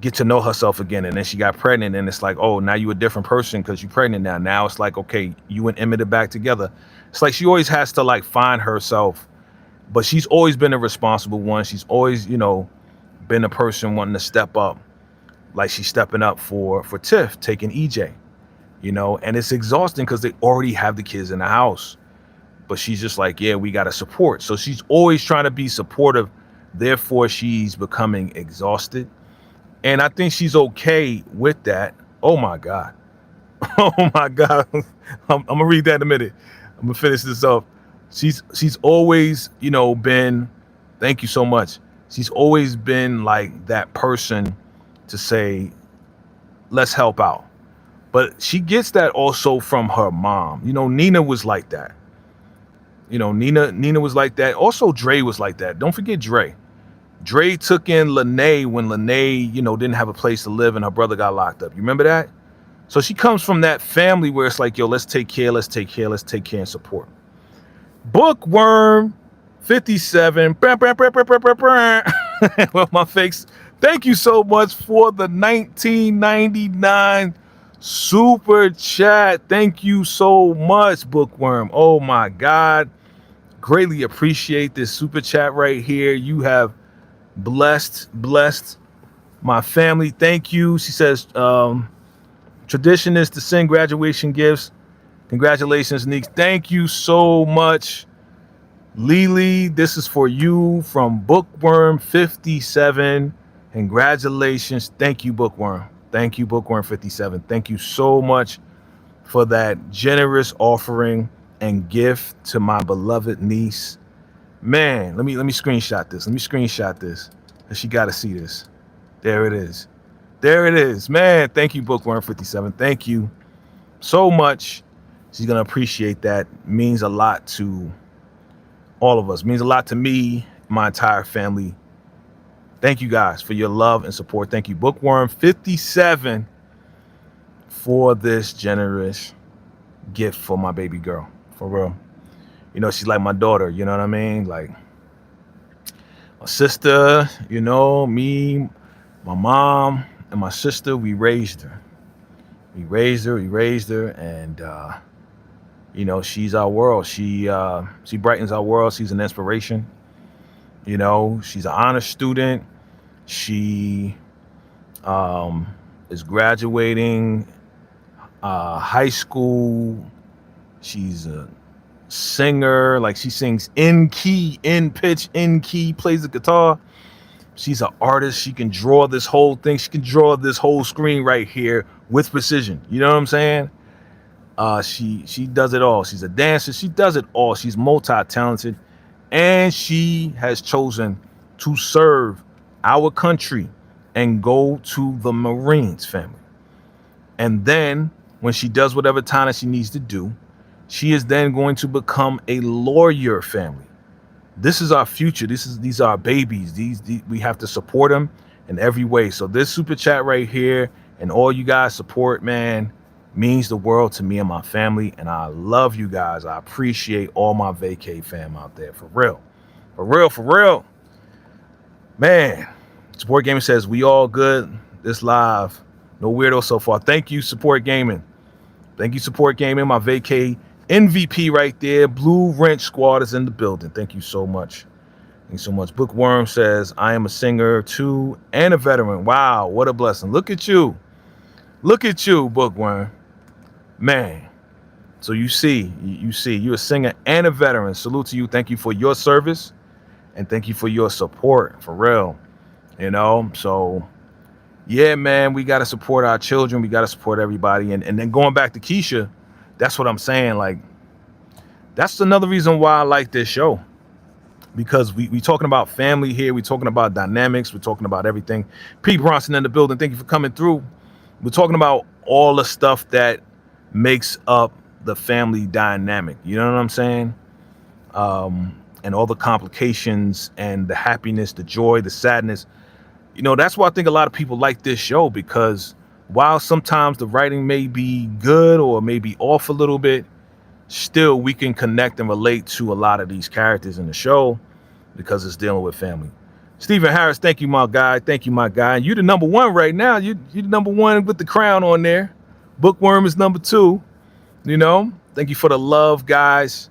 get to know herself again. And then she got pregnant, and it's like, oh, now you a different person because you're pregnant now. Now it's like, okay, you and Emmett are back together. It's like she always has to like find herself, but she's always been a responsible one. She's always, you know, been a person wanting to step up, like she's stepping up for Tiff, taking EJ, you know, and it's exhausting because they already have the kids in the house. But she's just like, yeah, we got to support. So she's always trying to be supportive. Therefore, she's becoming exhausted. And I think she's okay with that. Oh, my God. Oh, my God. I'm going to read that in a minute. I'm going to finish this off. She's always, you know, been, thank you so much. She's always been like that person to say, let's help out. But she gets that also from her mom. You know, Nina was like that. You know, Nina was like that. Also, Dre was like that. Don't forget Dre. Dre took in Lene when Lene, you know, didn't have a place to live and her brother got locked up. You remember that? So she comes from that family where it's like, yo, let's take care and support. Bookworm 57. Well, my fakes. Thank you so much for the 1999 super chat. Thank you so much, Bookworm. Oh my God. Greatly appreciate this super chat right here. You have blessed my family. Thank you. She says, tradition is to send graduation gifts. Congratulations, Neeks. Thank you so much. Lily, this is for you from Bookworm 57. Congratulations. Thank you, Bookworm. Thank you, Bookworm 57. Thank you so much for that generous offering and gift to my beloved niece. Man, let me screenshot this. She got to see this. There it is. Man, thank you, Bookworm 57. Thank you so much. She's going to appreciate that. Means a lot to all of us. Means a lot to me, my entire family. Thank you guys for your love and support. Thank you, Bookworm57, for this generous gift for my baby girl. For real. You know, she's like my daughter. You know what I mean? Like my sister, you know, me, my mom, and my sister, we raised her. We raised her, and you know, she's our world. She brightens our world. She's an inspiration. You know, she's an honor student. She is graduating high school. She's a singer. Like, she sings in key, in pitch, in key, plays the guitar. She's an artist. She can draw this whole thing. She can draw this whole screen right here with precision. You know what I'm saying? She does it all. She's a dancer. She does it all. She's multi-talented, and she has chosen to serve our country and go to the Marines, family. And then when she does whatever time that she needs to do, she is then going to become a lawyer, family. This is our future. These are our babies. These we have to support them in every way. So this super chat right here and all you guys support, man, means the world to me and my family. And I love you guys. I appreciate all my vacay fam out there. For real. For real. For real. Man, Support Gaming says, we all good. This live. No weirdo so far. Thank you, Support Gaming. Thank you, Support Gaming. My vacay MVP right there. Blue Wrench Squad is in the building. Thank you so much. Thank you so much. Bookworm says, I am a singer too and a veteran. Wow, what a blessing. Look at you. Look at you, Bookworm. Man. So you see, you're a singer and a veteran. Salute to you. Thank you for your service. And thank you for your support. For real. You know, so yeah, man, we got to support our children. We got to support everybody. And then going back to Keisha, that's what I'm saying. Like, that's another reason why I like this show, because we talking about family here. We're talking about dynamics. We're talking about everything. Pete Bronson in the building. Thank you for coming through. We're talking about all the stuff that makes up the family dynamic. You know what I'm saying? And all the complications and the happiness, the joy, the sadness. You know, that's why I think a lot of people like this show, because while sometimes the writing may be good or maybe off a little bit, still we can connect and relate to a lot of these characters in the show because it's dealing with family. Stephen Harris, thank you, my guy. Thank you, my guy. You the number one right now. You the number one with the crown on there. Bookworm is number 2. You know, thank you for the love, guys.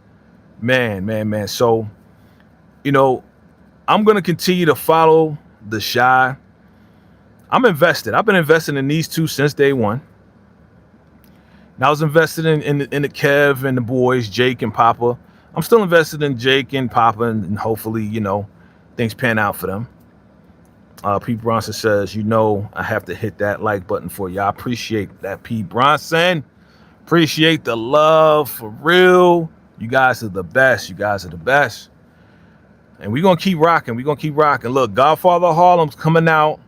Man. So, you know, I'm going to continue to follow the Shy. I'm invested. I've been invested in these two since day one. Now I was invested in the Kev and the boys, Jake and Papa. I'm still invested in Jake and Papa, and hopefully, you know, things pan out for them. Pete Bronson says, you know, I have to hit that like button for you. I appreciate that, Pete Bronson. Appreciate the love, for real. You guys are the best. You guys are the best. And we're going to keep rocking. We're going to keep rocking. Look, Godfather Harlem's coming out.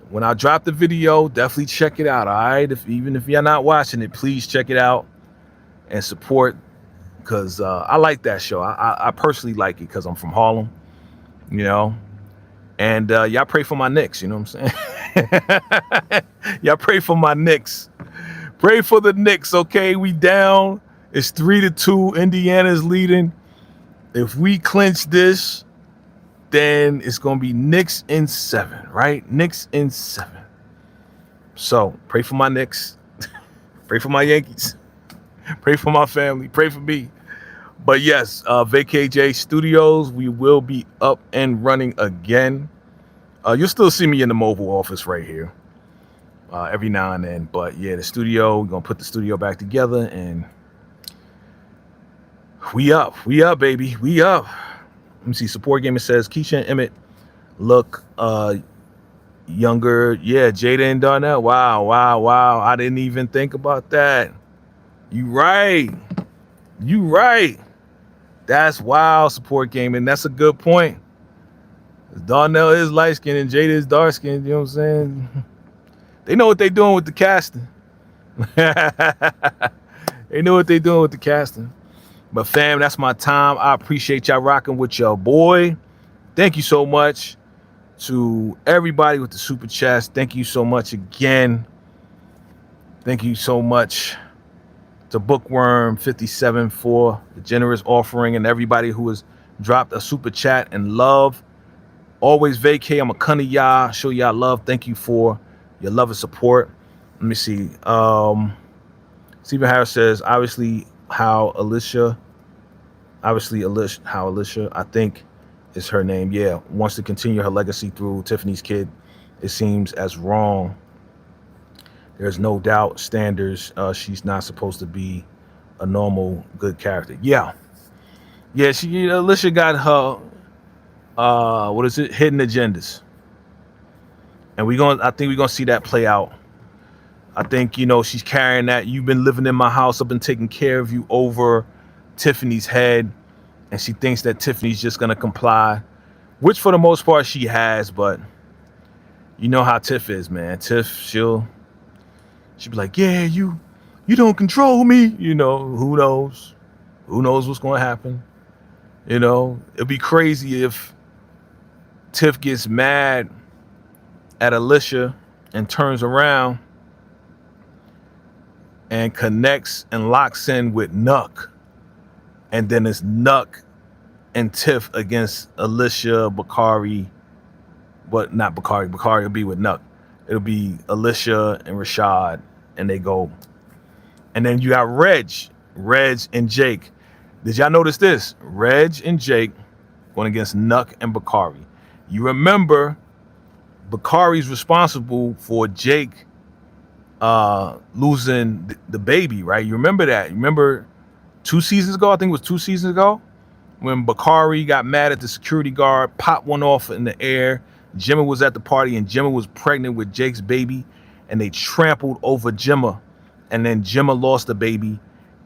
When I drop the video, definitely check it out, all right? Even if you're not watching it, please check it out and support, because I like that show. I personally like it because I'm from Harlem, you know? And y'all pray for my Knicks, you know what I'm saying? Y'all pray for my Knicks. Pray for the Knicks, okay? We down. It's 3-2. Indiana's leading. If we clinch this, then it's going to be Knicks in 7, right? Knicks in 7. So pray for my Knicks. Pray for my Yankees. Pray for my family. Pray for me. But yes, VACAY Studios, we will be up and running again. You'll still see me in the mobile office right here every now and then. But yeah, the studio, we're going to put the studio back together, and we up, baby. We up. Let me see. Support Gamer says Keisha and Emmett look younger. Yeah, Jada and Darnell. Wow. I didn't even think about that. You right. That's wild, Support Gaming. That's a good point. Darnell is light skinned and Jada is dark skinned. You know what I'm saying? They know what they're doing with the casting. They know what they're doing with the casting. But fam, that's my time. I appreciate y'all rocking with your boy. Thank you so much. To everybody with the super chats, thank you so much again. Thank you so much to Bookworm 57 for the generous offering, and everybody who has dropped a super chat and love. Always vacay. I'm a cunny y'all. Show y'all love. Thank you for your love and support. Let me see. Stephen Harris says, obviously, Alicia, I think is her name. Yeah, wants to continue her legacy through Tiffany's kid. It seems as wrong. There's no doubt standards. She's not supposed to be a normal good character. Yeah. Alicia got her hidden agendas, and I think we're gonna see that play out. I think she's carrying that. You've been living in my house. I've been taking care of you over Tiffany's head, and she thinks that Tiffany's just gonna comply, which for the most part she has. But you know how Tiff is, man. Tiff, she'll be like, yeah, you don't control me. Who knows what's gonna happen. It'd be crazy if Tiff gets mad at Alicia and turns around and connects and locks in with Nuck, and then it's Nuck and Tiff against Alicia, Bakari, but not Bakari. Bakari will be with Nuck. It'll be Alicia and Rashad, and they go. And then you got Reg and Jake. Did y'all notice this? Reg and Jake going against Nuck and Bakari. You remember Bakari's responsible for Jake losing the baby, right? You remember that? You remember 2 seasons ago? I think it was 2 seasons ago when Bakari got mad at the security guard, popped one off in the air. Gemma was at the party, and Gemma was pregnant with Jake's baby, and they trampled over Gemma, and then Gemma lost the baby,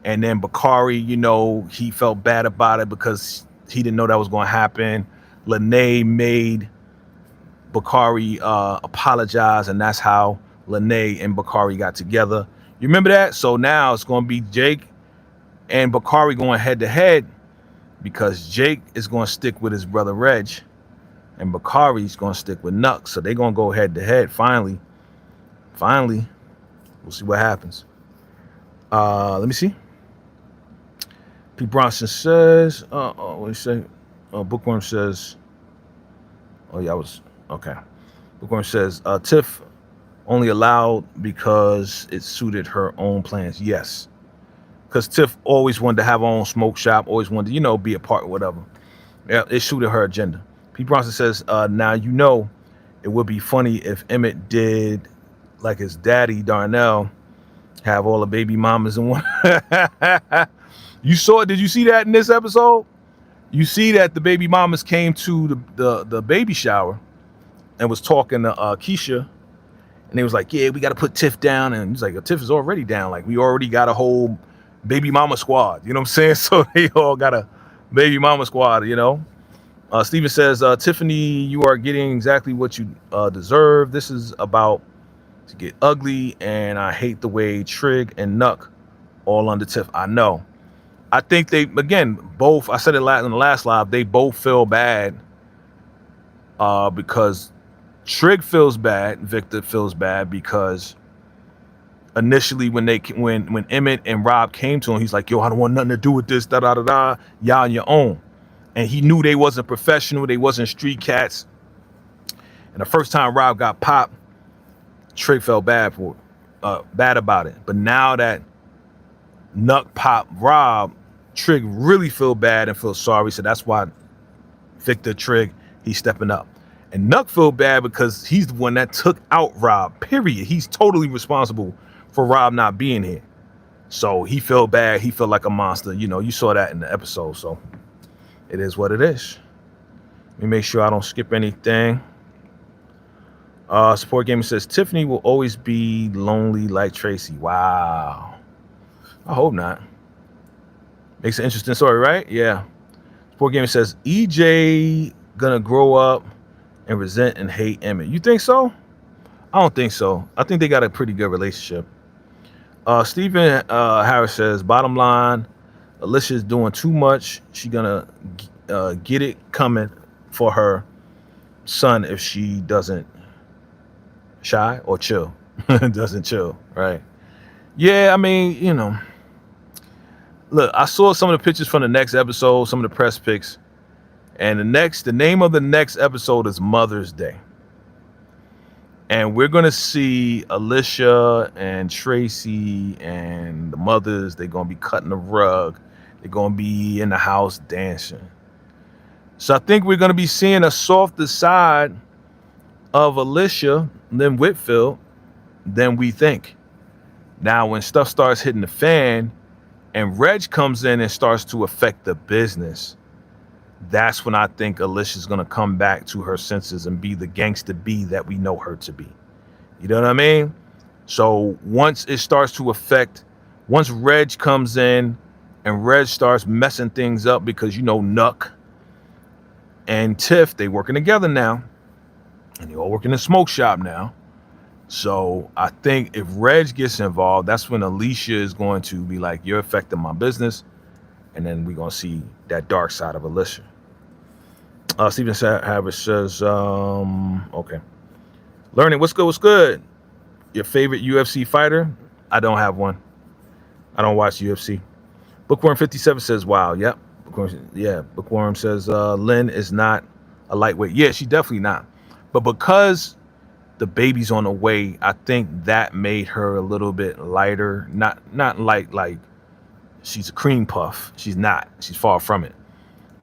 and then Bakari, he felt bad about it because he didn't know that was going to happen. Lene made Bakari apologize, and that's how Lene and Bakari got together. You remember that? So now it's going to be Jake and Bakari going head to head, because Jake is going to stick with his brother Reg, and Bakari's going to stick with Nuck. So they're going to go head to head. Finally, we'll see what happens. Let me see. P. Bronson says, what do you say? Bookworm says, okay. Bookworm says, Tiff only allowed because it suited her own plans. Yes. Because Tiff always wanted to have her own smoke shop, always wanted to, be a part of whatever. Yeah, it suited her agenda. Pete Bronson says, now it would be funny if Emmett did like his daddy, Darnell, have all the baby mamas in one. You saw it? Did you see that in this episode? You see that the baby mamas came to the baby shower and was talking to Keisha, and they was like, yeah, we got to put Tiff down. And he's like, Tiff is already down. Like, we already got a whole baby mama squad. You know what I'm saying? So they all got a baby mama squad, Steven says, Tiffany, you are getting exactly what you deserve. This is about to get ugly, and I hate the way Trig and Nuck all under Tiff. I know. I think they, again, both, I said it in the last live, they both feel bad because Trig feels bad, Victor feels bad because initially when Emmett and Rob came to him, he's like, yo, I don't want nothing to do with this, y'all on your own. And he knew they wasn't professional, they wasn't street cats. And the first time Rob got popped, Trig felt bad about it. But now that Nuck popped Rob, Trig really feel bad and feel sorry. So that's why Victor Trig, he's stepping up. And Nuck feel bad because he's the one that took out Rob, period. He's totally responsible for Rob not being here. So he felt bad. He felt like a monster. You saw that in the episode. So it is what it is. Let me make sure I don't skip anything. Support Gamer says, Tiffany will always be lonely like Tracy. Wow. I hope not. Makes an interesting story, right? Yeah. Support Gamer says, EJ gonna grow up and resent and hate Emmett. You think so? I don't think so. I think they got a pretty good relationship. Stephen Harris says, bottom line, Alicia's doing too much. She gonna get it coming for her son if she doesn't shy or chill. Doesn't chill, right? Yeah, I mean, look, I saw some of the pictures from the next episode, some of the press pics, and the name of the next episode is Mother's Day. And we're going to see Alicia and Tracy and the mothers. They're going to be cutting the rug. They're going to be in the house dancing. So I think we're going to be seeing a softer side of Alicia than Whitfield than we think. Now, when stuff starts hitting the fan and Reg comes in and starts to affect the business, that's when I think Alicia's going to come back to her senses and be the gangster bee that we know her to be. You know what I mean? So once it starts to affect, once Reg comes in and Reg starts messing things up because, Nuck and Tiff, they working together now. And they all work in the smoke shop now. So I think if Reg gets involved, that's when Alicia is going to be like, you're affecting my business. And then we're going to see that dark side of Alicia. Steven Harris says, okay. Learning, what's good? Your favorite UFC fighter? I don't have one. I don't watch UFC. Bookworm 57 says, wow, yep. Bookworm says, Lynn is not a lightweight. Yeah, she's definitely not. But because the baby's on the way, I think that made her a little bit lighter. Not light like she's a cream puff. She's not. She's far from it.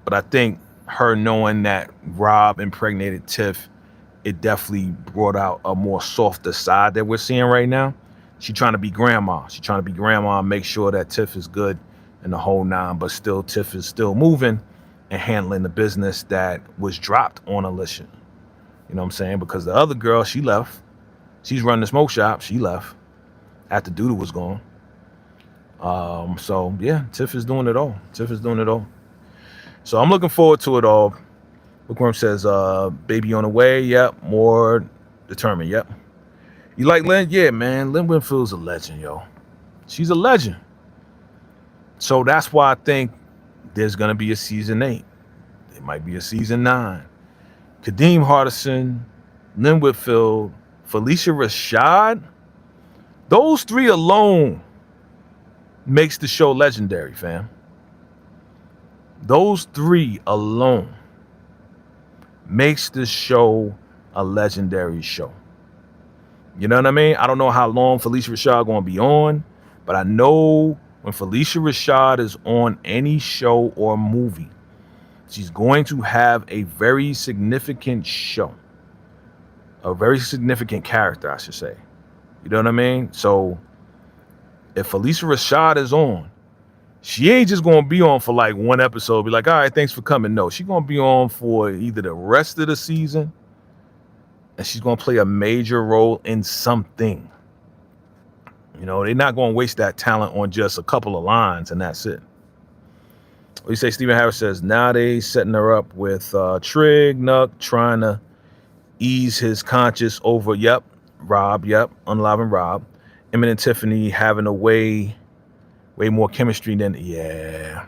But I think her knowing that Rob impregnated Tiff, it definitely brought out a more softer side that we're seeing right now. She's trying to be grandma. She's trying to be grandma and make sure that Tiff is good and the whole nine, but still Tiff is still moving and handling the business that was dropped on Alicia. You know what I'm saying? Because the other girl, she left. She's running the smoke shop. She left after Doodle was gone. So yeah, Tiff is doing it all. So I'm looking forward to it all. Bookworm says, baby on the way. Yep. More determined. Yep. You like Lynn? Yeah, man. Lynn Winfield's a legend, yo. She's a legend. So that's why I think there's going to be a season 8. It might be a season 9. Kadeem Hardison, Lynn Whitfield, Felicia Rashad. Those 3 alone makes the show legendary, fam. Those 3 alone makes the show a legendary show. You know what I mean? I don't know how long Felicia Rashad going to be on, but I know when Felicia Rashad is on any show or movie, she's going to have a very significant show. A very significant character, I should say. You know what I mean? So if Felicia Rashad is on, she ain't just going to be on for like one episode, be like, all right, thanks for coming. No, she's going to be on for either the rest of the season, and she's going to play a major role in something. You know, they're not going to waste that talent on just a couple of lines, and that's it. What you say? Stephen Harris says, now they setting her up with Trig, Nuck, trying to ease his conscience over, yep, Rob, yep, unloving Rob. Emmett and Tiffany having a way more chemistry than, yeah.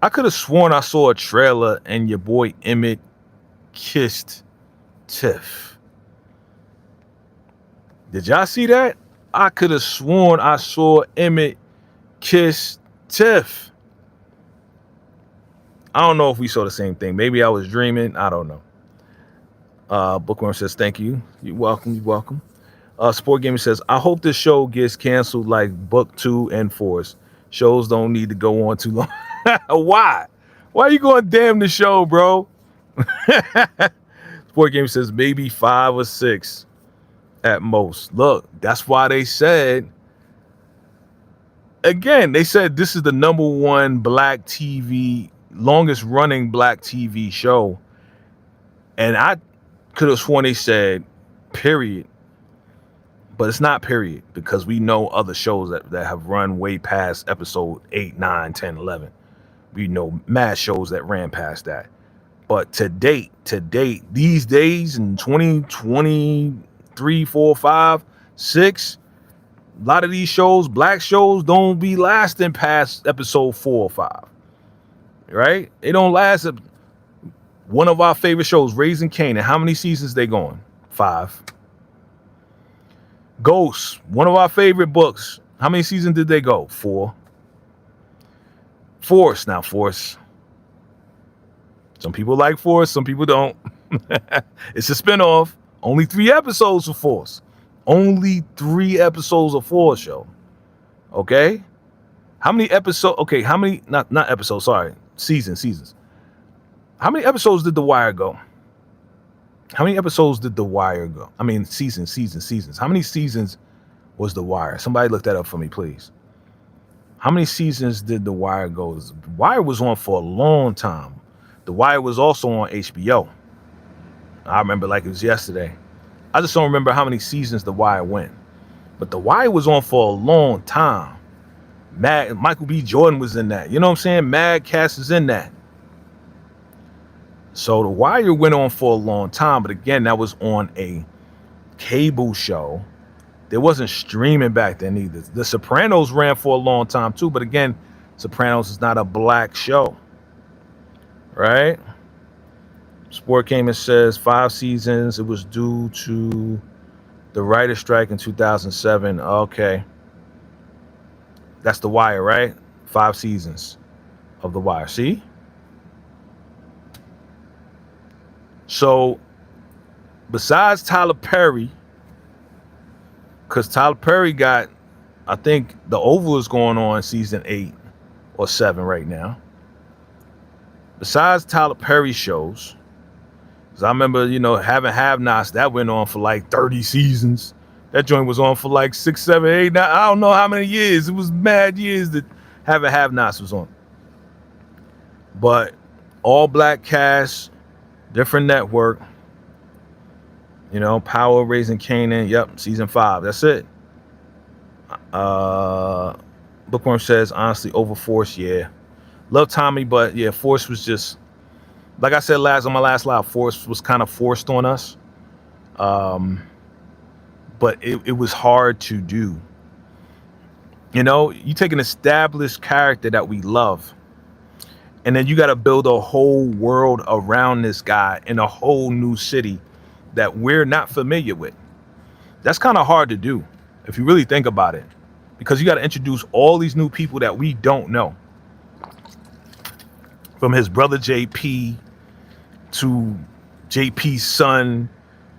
I could have sworn I saw a trailer and your boy Emmett kissed Tiff. Did y'all see that? I could have sworn I saw Emmett kiss Tiff. I don't know if we saw the same thing. Maybe I was dreaming. I don't know. Bookworm says, thank you. You're welcome. Sport Gamer says, I hope this show gets canceled like Book 2 and Force. Shows don't need to go on too long. Why? Why are you going damn the show, bro? Sport Gamer says, maybe 5 or 6 at most. Look, that's why they said, again, they said this is the #1 black TV, longest running black TV show. And I could have sworn they said period. But it's not period, because we know other shows that have run way past episode 8, 9, 10, 11. We know mad shows that ran past that. But to date, these days in 2023, 4, 5, 6, a lot of these shows, black shows, don't be lasting past episode 4 or 5. Right? They don't last. One of our favorite shows, Raising Kanan. How many seasons they going? 5. Ghost, one of our favorite books. How many seasons did they go? 4. Force. Now, Force. Some people like Force, some people don't. It's a spinoff. Only 3 episodes of Force. Only 3 episodes of Force show. Okay? How many episodes? Okay, how many? Not episodes. Sorry, seasons. How many episodes did The Wire go? How many episodes did The Wire go? I mean, seasons. How many seasons was The Wire? Somebody look that up for me, please. How many seasons did The Wire go? The Wire was on for a long time. The Wire was also on HBO. I remember like it was yesterday. I just don't remember how many seasons The Wire went. But The Wire was on for a long time. Michael B. Jordan was in that. You know what I'm saying? Mad Cast is in that. So The Wire went on for a long time. But again, that was on a cable show. There wasn't streaming back then either. The Sopranos ran for a long time too. But again, Sopranos is not a black show. Right? Sport came and says 5 seasons. It was due to the writer's strike in 2007. Okay. That's The Wire, right? 5 seasons of The Wire. See? So, besides Tyler Perry, because Tyler Perry got, I think The Oval is going on season 8 or 7 right now. Besides Tyler Perry shows, because I remember, having Have-Nots, that went on for like 30 seasons. That joint was on for like 6, 7, 8, 9, I don't know how many years. It was mad years that having Have-Nots was on. But all black cast, different network. Power, Raising Kanan. Yep, season 5. That's it. Bookworm says, honestly, over Force, yeah. Love Tommy, but yeah, Force was just, like I said on my last live, Force was kind of forced on us. But it was hard to do. You take an established character that we love, and then you got to build a whole world around this guy in a whole new city that we're not familiar with. That's kind of hard to do if you really think about it, because you got to introduce all these new people that we don't know. From his brother JP to JP's son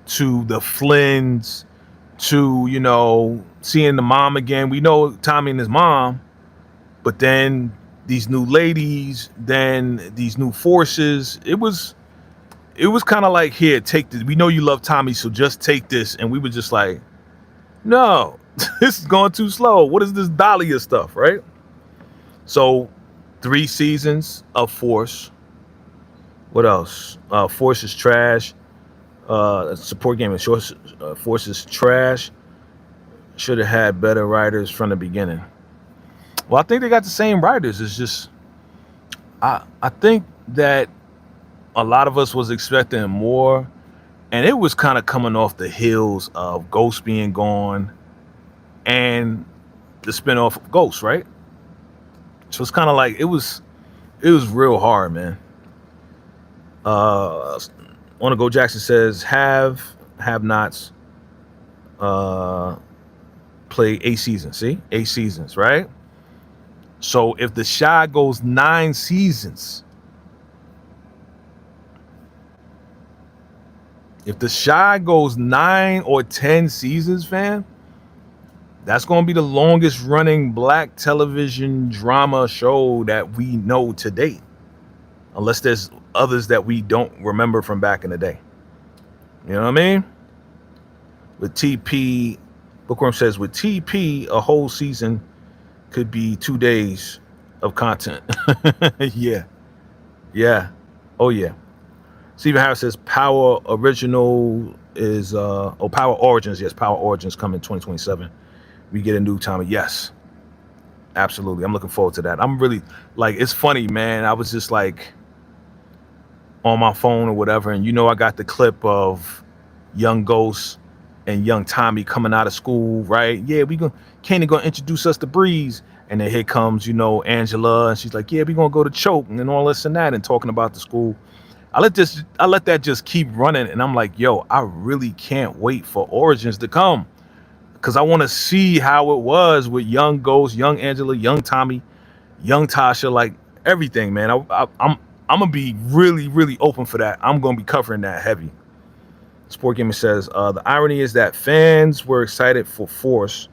to the Flynns to, seeing the mom again. We know Tommy and his mom, but then these new ladies, then these new forces. It was kind of like, here, take this. We know you love Tommy, so just take this. And we were just like, no, this is going too slow. What is this Dahlia stuff, right? So 3 seasons of Force. What else? Force is trash. Support game is Force is trash. Should have had better writers from the beginning. Well, I think they got the same writers. It's just, I think that a lot of us was expecting more, and it was kind of coming off the heels of Ghost being gone and the spinoff of Ghost, right? So it's kind of like it was real hard, man. On to Go Jackson says Have-Nots play 8 seasons. See, 8 seasons, right? So if The Chi goes 9 seasons, if The Chi goes 9 or 10 seasons, fam, that's going to be the longest running black television drama show that we know to date. Unless there's others that we don't remember from back in the day. You know what I mean? With TP, Bookworm says, with TP, a whole season could be 2 days of content. Yeah. Oh, yeah. Stephen Harris says Power Original is, Power Origins. Yes, Power Origins coming 2027. We get a new Tommy. Yes. Absolutely. I'm looking forward to that. I'm really, like, it's funny, man. I was just like on my phone or whatever, and I got the clip of young Ghost and young Tommy coming out of school, right? Yeah, Kanan gonna introduce us to Breeze, and then here comes, Angela, and she's like, yeah, we gonna go to Choke and all this and that, and talking about the school. I let that just keep running, and I'm like, yo, I really can't wait for Origins to come, because I want to see how it was with young Ghost, young Angela, young Tommy, young Tasha, like everything, man. I'm gonna be really, really open for that. I'm gonna be covering that heavy. Sport Gamer says, the irony is that fans were excited for Force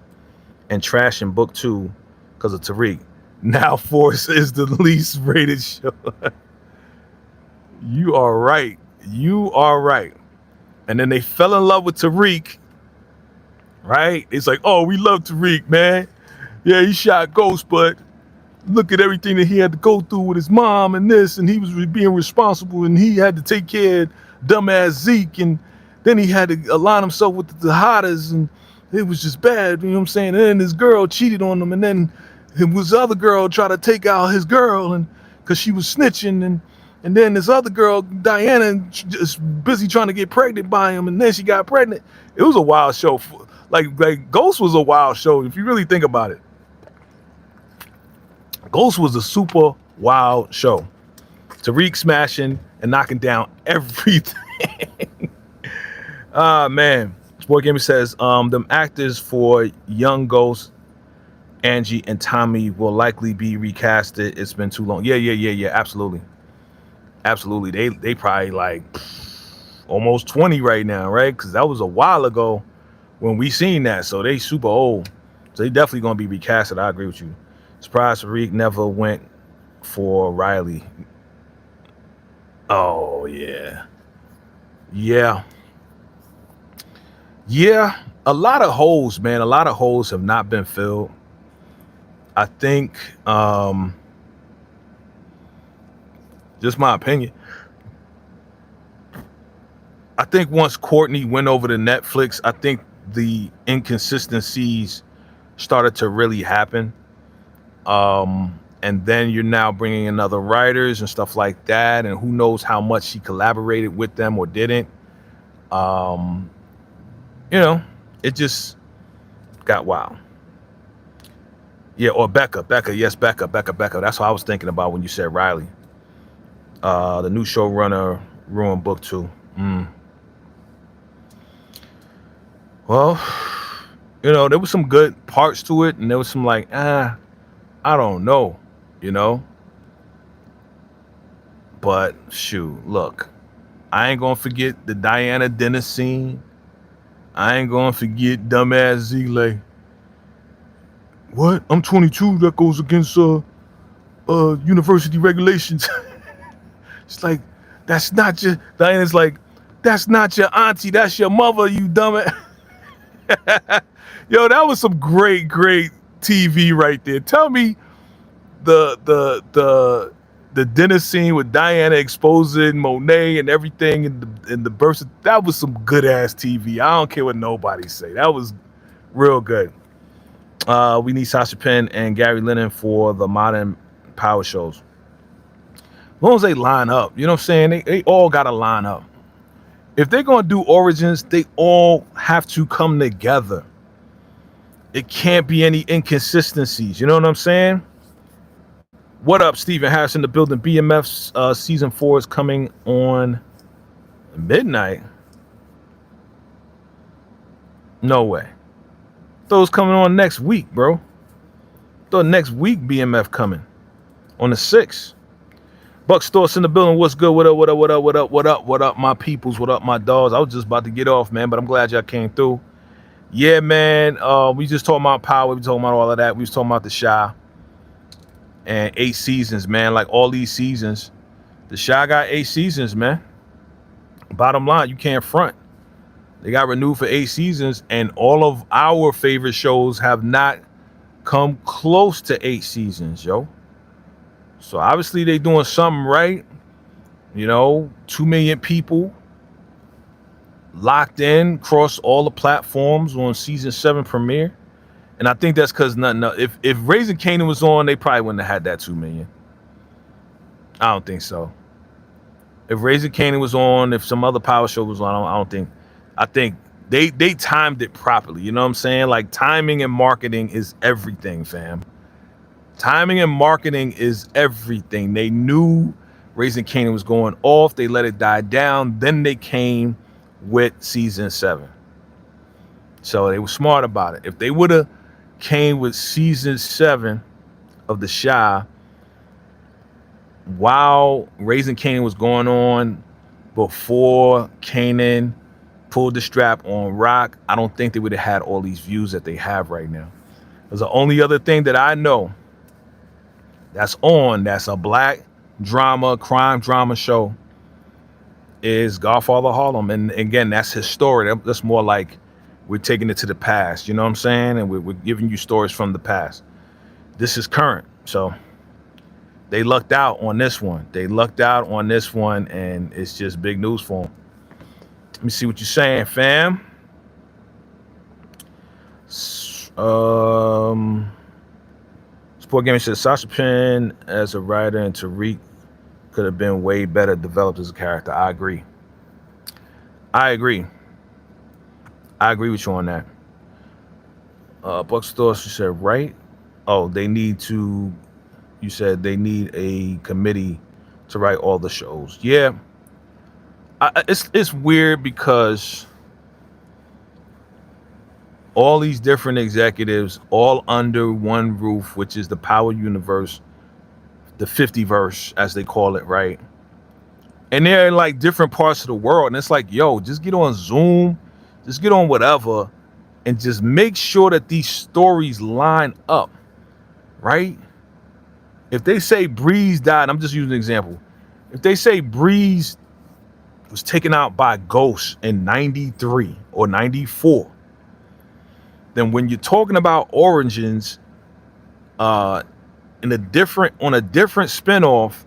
and trash in book 2 because of Tariq. Now Force is the least rated show. You are right. You are right. And then they fell in love with Tariq, right? It's like, oh, we love Tariq, man. Yeah, he shot Ghost, but look at everything that he had to go through with his mom and this, and he was being responsible, and he had to take care of dumbass Zeke, and then he had to align himself with the Hadas, and it was just bad, you know what I'm saying? And then his girl cheated on him, and then it was the other girl tried to take out his girl, and because she was snitching, and then this other girl, Diana, just busy trying to get pregnant by him, and then she got pregnant. It was a wild show. Like Ghost was a wild show, if you really think about it. Ghost was a super wild show. Tariq smashing and knocking down everything. Man. Sport Gamer says, them actors for young Ghost, Angie, and Tommy will likely be recasted. It's been too long. Yeah. Absolutely. Absolutely. They probably like almost 20 right now, right? Because that was a while ago when we seen that. So they super old. So they definitely gonna be recasted. I agree with you. Surprised Tariq never went for Riley. Oh yeah. A lot of holes, man. A lot of holes have not been filled. I think, just my opinion, I think once Courtney went over to Netflix, I think the inconsistencies started to really happen. And then you're now bringing in other writers and stuff like that, and who knows how much she collaborated with them or didn't. It just got wild. Yeah, or Becca. Yes, Becca. That's what I was thinking about when you said Riley. The new showrunner ruined book 2. Well, there was some good parts to it, and there was some like, I don't know, But shoot, look, I ain't gonna forget the Diana dinner scene. I ain't gonna forget dumbass Zeke. What? I'm 22. That goes against university regulations. It's like, that's not your. Diana's like, that's not your auntie. That's your mother. You dumbass. Yo, that was some great TV right there. Tell me, the dinner scene with Diana exposing Monet and everything in the burst, that was some good ass TV. I don't care what nobody say. That was real good. We need Sasha Penn and Gary Lennon for the modern power shows. As long as they line up, you know what I'm saying? They all gotta line up. If they're gonna do Origins, they all have to come together. It can't be any inconsistencies. You know what I'm saying? What up, Stephen Harris in the building? BMF's season 4 is coming on midnight. No way. Thought it was coming on next week, bro. Thought next week BMF coming on the 6th. Buck Storts in the building. What's good? What up, my peoples? What up, my dogs? I was just about to get off, man, but I'm glad y'all came through. Yeah, man. We just talking about power. We talking about all of that. We was talking about the Shy. And 8 seasons, man. Like all these seasons. The Shy got 8 seasons, man. Bottom line, you can't front. They got renewed for 8 seasons, and all of our favorite shows have not come close to 8 seasons, yo. So obviously they doing something right. 2 million people locked in across all the platforms on season 7 premiere. And I think that's because if Raising Kanan was on, they probably wouldn't have had that 2 million. I don't think so. If Raising Kanan was on, if some other power show was on, I think they timed it properly. You know what I'm saying? Like, timing and marketing is everything, fam. Timing and marketing is everything. They knew Raising Kanan was going off. They let it die down. Then they came with season 7. So they were smart about it. If they would have came with season 7 of the Shy while Raising Kanan was going on, before Kanan pulled the strap on Rock, I don't think they would have had all these views that they have right now. Because the only other thing that I know that's a black drama, crime drama show is Godfather Harlem. And again, that's his story. That's more like we're taking it to the past, you know what I'm saying? And we're giving you stories from the past. This is current. So they lucked out on this one. And it's just big news for them. Let me see what you're saying, fam. Sport Gaming says Sasha Penn as a writer and Tariq could have been way better developed as a character. I agree with you on that. Buck Store, she said, right? Oh, you said they need a committee to write all the shows. Yeah. It's weird because all these different executives all under one roof, which is the Power Universe, the 50-verse, as they call it, right? And they're in like different parts of the world. And it's like, yo, just get on Zoom, just get on whatever, and just make sure that these stories line up, right? If they say Breeze died, I'm just using an example. If they say Breeze was taken out by Ghost in 93 or 94, then when you're talking about origins on a different spinoff,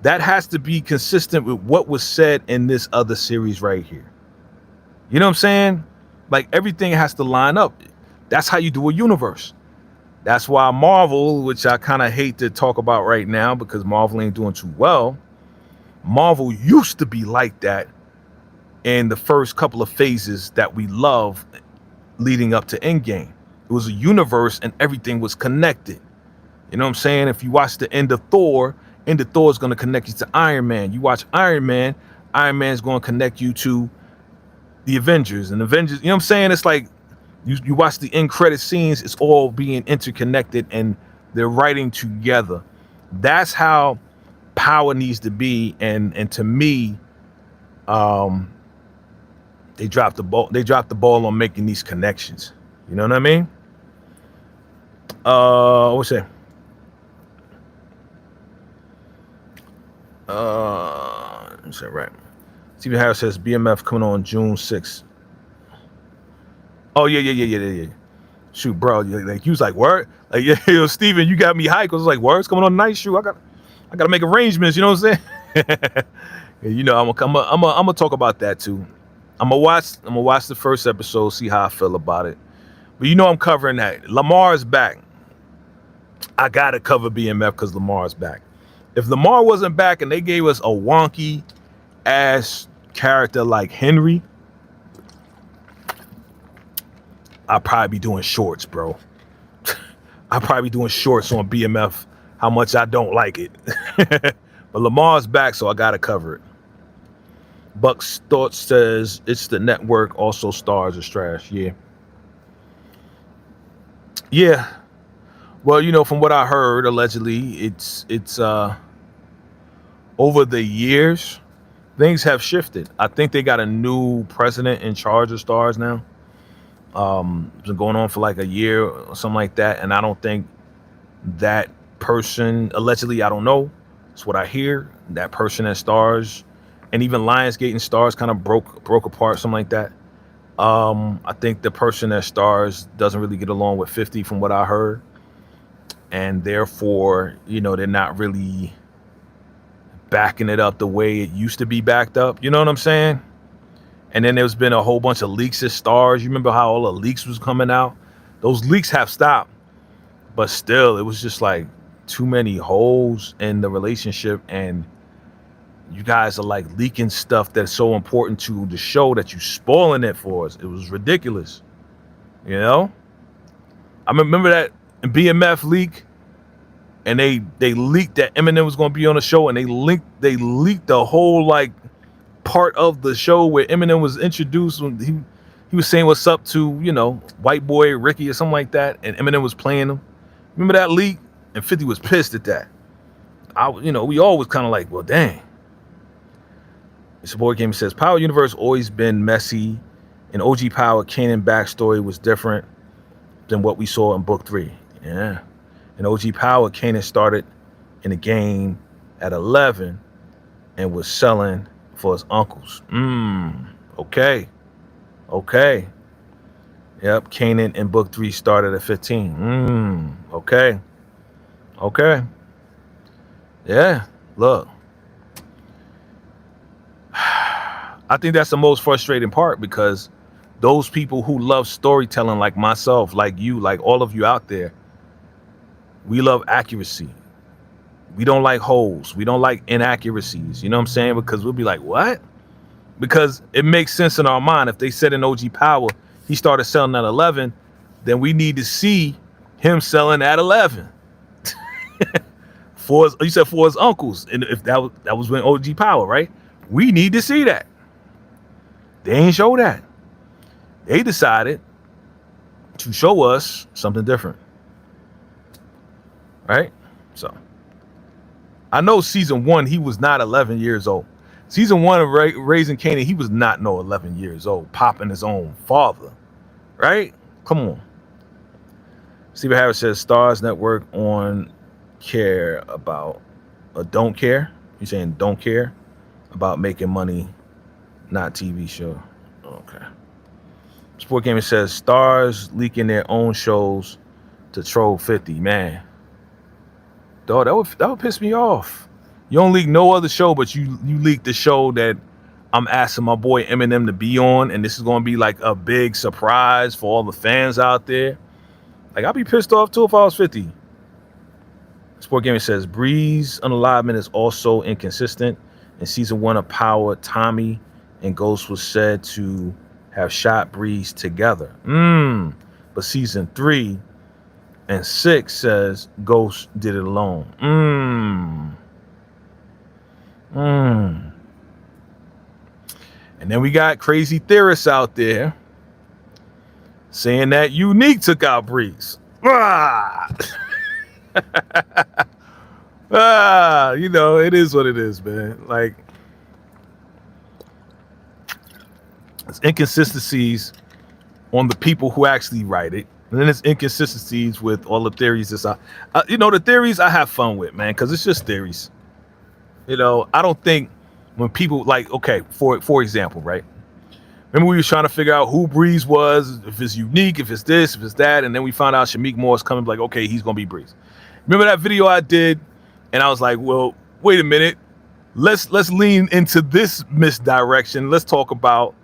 that has to be consistent with what was said in this other series right here. You know what I'm saying? Like everything has to line up. That's how you do a universe. That's why Marvel, which I kind of hate to talk about right now because Marvel ain't doing too well. Marvel used to be like that in the first couple of phases that we love leading up to Endgame. It was a universe and everything was connected. You know what I'm saying? If you watch the end of Thor is going to connect you to Iron Man. You watch Iron Man is going to connect you to the Avengers. And Avengers, you know what I'm saying? It's like you watch the end credit scenes, it's all being interconnected and they're writing together. That's how Power needs to be. And to me, they dropped the ball on making these connections. You know what I mean? What's that? Is that right? Stephen Harris says BMF coming on June 6th. Oh yeah. Shoot, bro. Like you was like, word? Like, yeah, yo, Steven, you got me hyped. I was like, word's coming on tonight. Shoot, I gotta make arrangements, you know what I'm saying? You know, I'm gonna talk about that too. I'm gonna watch the first episode, see how I feel about it. But you know I'm covering that. Lamar is back. I gotta cover BMF because Lamar is back. If Lamar wasn't back and they gave us a wonky ass character like Henry, I'd probably be doing shorts, bro. I'd probably be doing shorts on BMF, how much I don't like it. But Lamar's back, so I gotta cover it. Buck's Thoughts says it's the network, also Stars is trash. Yeah. Well, you know, from what I heard, allegedly, it's over the years, things have shifted. I think they got a new president in charge of Stars now. It's been going on for like a year or something like that, and I don't think that person, allegedly, I don't know, it's what I hear, that person at Stars, and even Lionsgate and Stars kind of broke apart, something like that. I think the person at Stars doesn't really get along with 50 from what I heard, and therefore, you know, they're not really backing it up the way it used to be backed up. You know what I'm saying? And then there's been a whole bunch of leaks at Stars. You remember how all the leaks was coming out? Those leaks have stopped, but still, it was just like too many holes in the relationship, and you guys are like leaking stuff that's so important to the show that you spoiling it for us. It was ridiculous. You know? I remember that BMF leak, and they leaked that Eminem was going to be on the show, and they leaked the whole like part of the show where Eminem was introduced when he was saying what's up to, you know, white boy Ricky or something like that, and Eminem was playing him. Remember that leak? And 50 was pissed at that. We all was kind of like, well, dang. It's a boy game. Says Power Universe always been messy, and OG Power Kanan backstory was different than what we saw in book 3. Yeah. And OG Power Kanan started in the game at 11 and was selling for his uncles. Okay. Yep, Kanan in book 3 started at 15. Okay. Yeah, look. I think that's the most frustrating part, because those people who love storytelling, like myself, like you, like all of you out there, we love accuracy. We don't like holes. We don't like inaccuracies. You know what I'm saying? Because we'll be like, what? Because it makes sense in our mind. If they said in OG Power, he started selling at 11, then we need to see him selling at 11. You said for his uncles. And if that was when OG Power, right? We need to see that. They ain't show that. They decided to show us something different. Right? So I know season 1, he was not 11 years old. Season 1 of Raising Kanan, he was not no 11 years old, popping his own father. Right? Come on. Stephen Harris says Stars Network on care about don't care. He's saying don't care about making money, not TV show. Okay. Sport Gaming says Stars leaking their own shows to troll 50. Man, dog, that would piss me off. You don't leak no other show, but you leak the show that I'm asking my boy Eminem to be on, and this is going to be like a big surprise for all the fans out there. Like, I'd be pissed off too if I was 50. Sport Gaming says Breeze unalignment is also inconsistent. In season 1 of Power, Tommy and Ghost was said to have shot Breeze together. But season 3 and 6 says Ghost did it alone. And then we got crazy theorists out there saying that Unique took out Breeze. You know, it is what it is, man. Like, it's inconsistencies on the people who actually write it, and then it's inconsistencies with all the theories. The theories I have fun with, man, because it's just theories. You know, I don't think when people like, okay, for example, right? Remember we was trying to figure out who Breeze was, if it's Unique, if it's this, if it's that, and then we found out Shameik Moore's coming, like, okay, he's gonna be Breeze. Remember that video I did, and I was like, well, wait a minute, let's lean into this misdirection. Let's talk about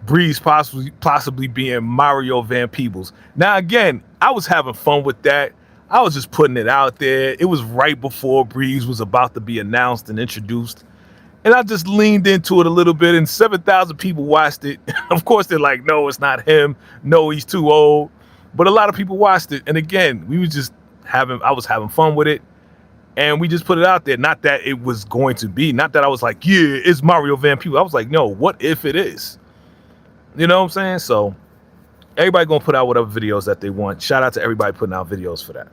Breeze possibly being Mario Van Peebles. Now, again, I was having fun with that. I was just putting it out there. It was right before Breeze was about to be announced and introduced. And I just leaned into it a little bit, and 7,000 people watched it. Of course, they're like, no, it's not him. No, he's too old. But a lot of people watched it. And again, I was having fun with it. And we just put it out there. Not that it was going to be. Not that I was like, yeah, it's Mario Van Peebles. I was like, no, what if it is? You know what I'm saying? So everybody going to put out whatever videos that they want. Shout out to everybody putting out videos for that.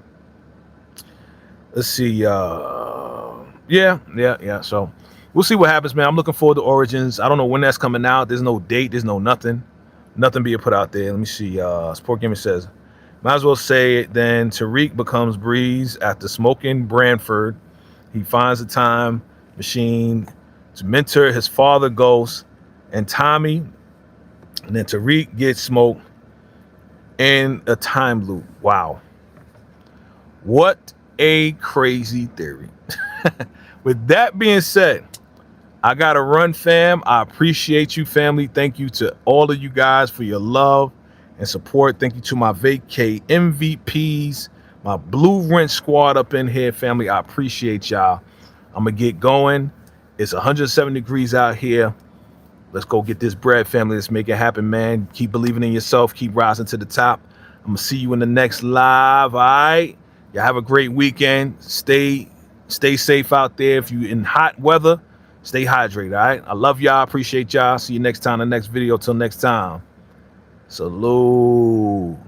Let's see. Yeah. So we'll see what happens, man. I'm looking forward to Origins. I don't know when that's coming out. There's no date. There's no nothing. Nothing being put out there. Let me see. Sport Gaming says, might as well say it then. Tariq becomes Breeze after smoking Branford. He finds a time machine to mentor his father, Ghost, and Tommy. And then Tariq gets smoked in a time loop. Wow. What a crazy theory. With that being said, I got to run, fam. I appreciate you, family. Thank you to all of you guys for your love and support. Thank you to my vacay MVPs, my Blue Rent squad up in here, family. I appreciate y'all. I'm going to get going. It's 107 degrees out here. Let's go get this bread, family. Let's make it happen, man. Keep believing in yourself. Keep rising to the top. I'm going to see you in the next live, all right? Y'all have a great weekend. Stay safe out there. If you in hot weather, stay hydrated. All right. I love y'all. Appreciate y'all. See you next time. The next video. Till next time. Salute.